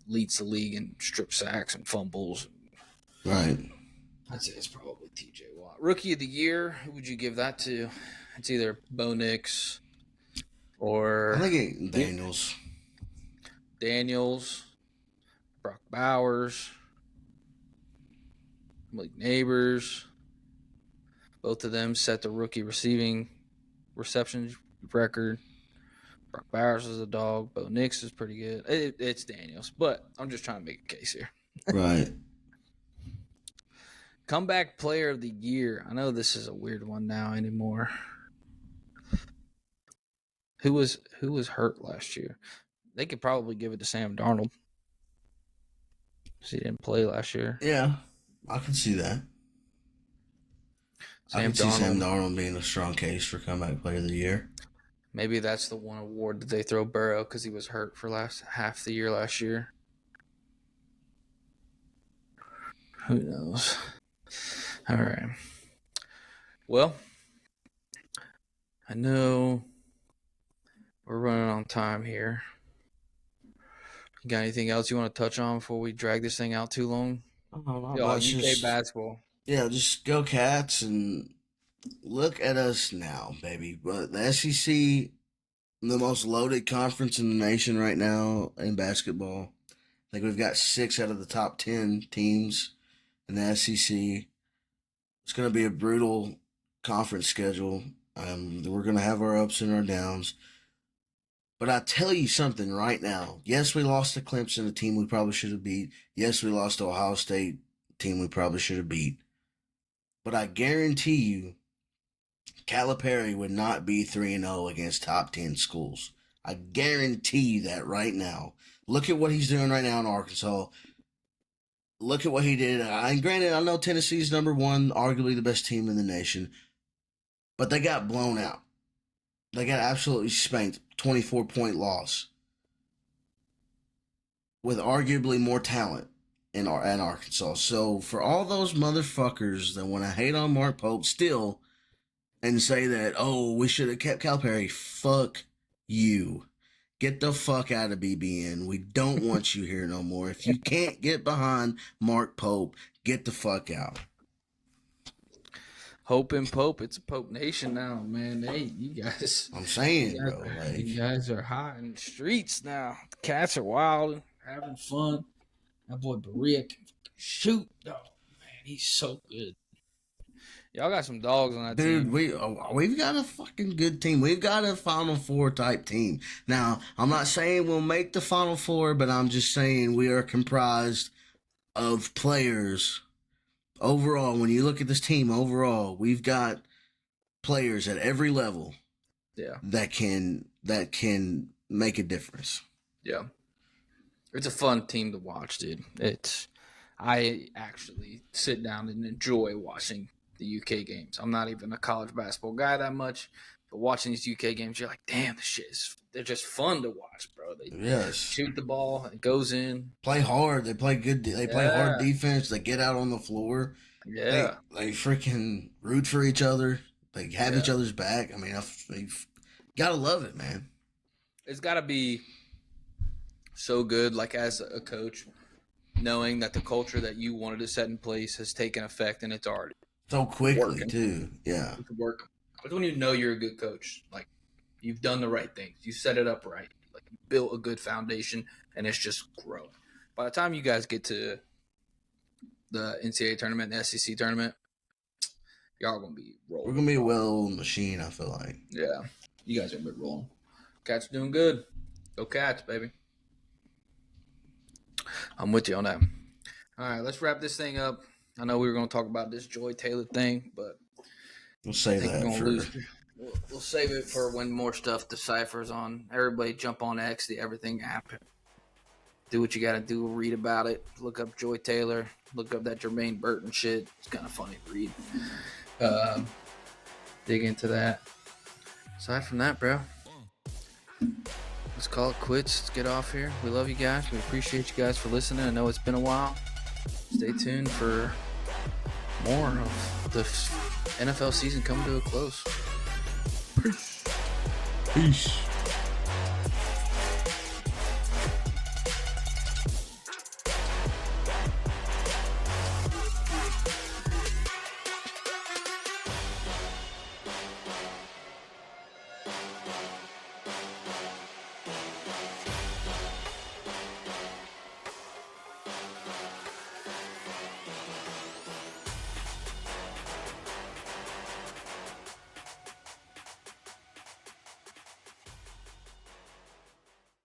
leads the league in strip sacks and fumbles. Right. I'd say it's probably TJ Watt. Rookie of the year, who would you give that to? It's either Bo Nix or I think Daniels. Daniels, Brock Bowers, Malik Neighbors. Both of them set the rookie receiving reception record. Brock Bowers is a dog. Bo Nix is pretty good. It's Daniels, but I'm just trying to make a case here. Right. Comeback player of the year. I know this is a weird one now anymore. Who was hurt last year? They could probably give it to Sam Darnold. He didn't play last year. Yeah, I can see that. I can see Sam Darnold being a strong case for comeback player of the year. Maybe that's the one award that they throw Burrow because he was hurt for half the year last year. Who knows? All right. Well, I know we're running on time here. You got anything else you want to touch on before we drag this thing out too long? UK basketball. Yeah, just go Cats and look at us now, baby. But the SEC, the most loaded conference in the nation right now in basketball. I think we've got 6 out of the top 10 teams in the SEC. It's going to be a brutal conference schedule. We're going to have our ups and our downs. But I tell you something right now. Yes, we lost to Clemson, a team we probably should have beat. Yes, we lost to Ohio State, a team we probably should have beat. But I guarantee you, Calipari would not be 3-0 against top 10 schools. I guarantee you that right now. Look at what he's doing right now in Arkansas. Look at what he did. And granted, I know Tennessee's number 1, arguably the best team in the nation. But they got blown out. They got absolutely spanked. 24-point loss. With arguably more talent in Arkansas. So for all those motherfuckers that want to hate on Mark Pope still and say that, oh, we should have kept Calipari, fuck you. Get the fuck out of BBN. We don't want you here no more. If you can't get behind Mark Pope, get the fuck out. Hope and Pope. It's a Pope Nation now, man. Hey, you guys. I'm saying, bro. You guys are hot in the streets now. The Cats are wild, having fun. That boy Berea can shoot. Oh, man, he's so good. Y'all got some dogs on that Dude, team. we've got a fucking good team. We've got a Final Four type team. Now, I'm not saying we'll make the Final Four, but I'm just saying we are comprised of players. Overall, when you look at this team overall, we've got players at every level Yeah. that can make a difference. Yeah. It's a fun team to watch, dude. I actually sit down and enjoy watching the UK games. I'm not even a college basketball guy that much, but watching these UK games, you're like, damn, they're just fun to watch, bro. They Yes. shoot the ball, it goes in. Play hard. They play good. They play hard defense. They get out on the floor. Yeah. They freaking root for each other. They have each other's back. I mean, you've got to love it, man. It's got to be so good, like as a coach, knowing that the culture that you wanted to set in place has taken effect and it's already so quickly working. too. Yeah, it's working. But when you know you're a good coach, like you've done the right things, you set it up right, like you built a good foundation, and it's just growing. By the time you guys get to the NCAA tournament, the SEC tournament, y'all are gonna be rolling. We're gonna be a well-oiled machine. I feel like. Yeah, you guys are gonna be rolling. Cats are doing good. Go Cats, baby. I'm with you on that. All right, let's wrap this thing up. I know we were going to talk about this Joy Taylor thing, but we'll save that we'll save it for when more stuff deciphers on. Everybody jump on X, the Everything app. Do what you got to do. Read about it. Look up Joy Taylor. Look up that Jermaine Burton shit. It's kind of funny to read. Dig into that. Aside from that, bro, let's call it quits. Let's get off here. We love you guys. We appreciate you guys for listening. I know it's been a while. Stay tuned for more of the NFL season coming to a close. Peace.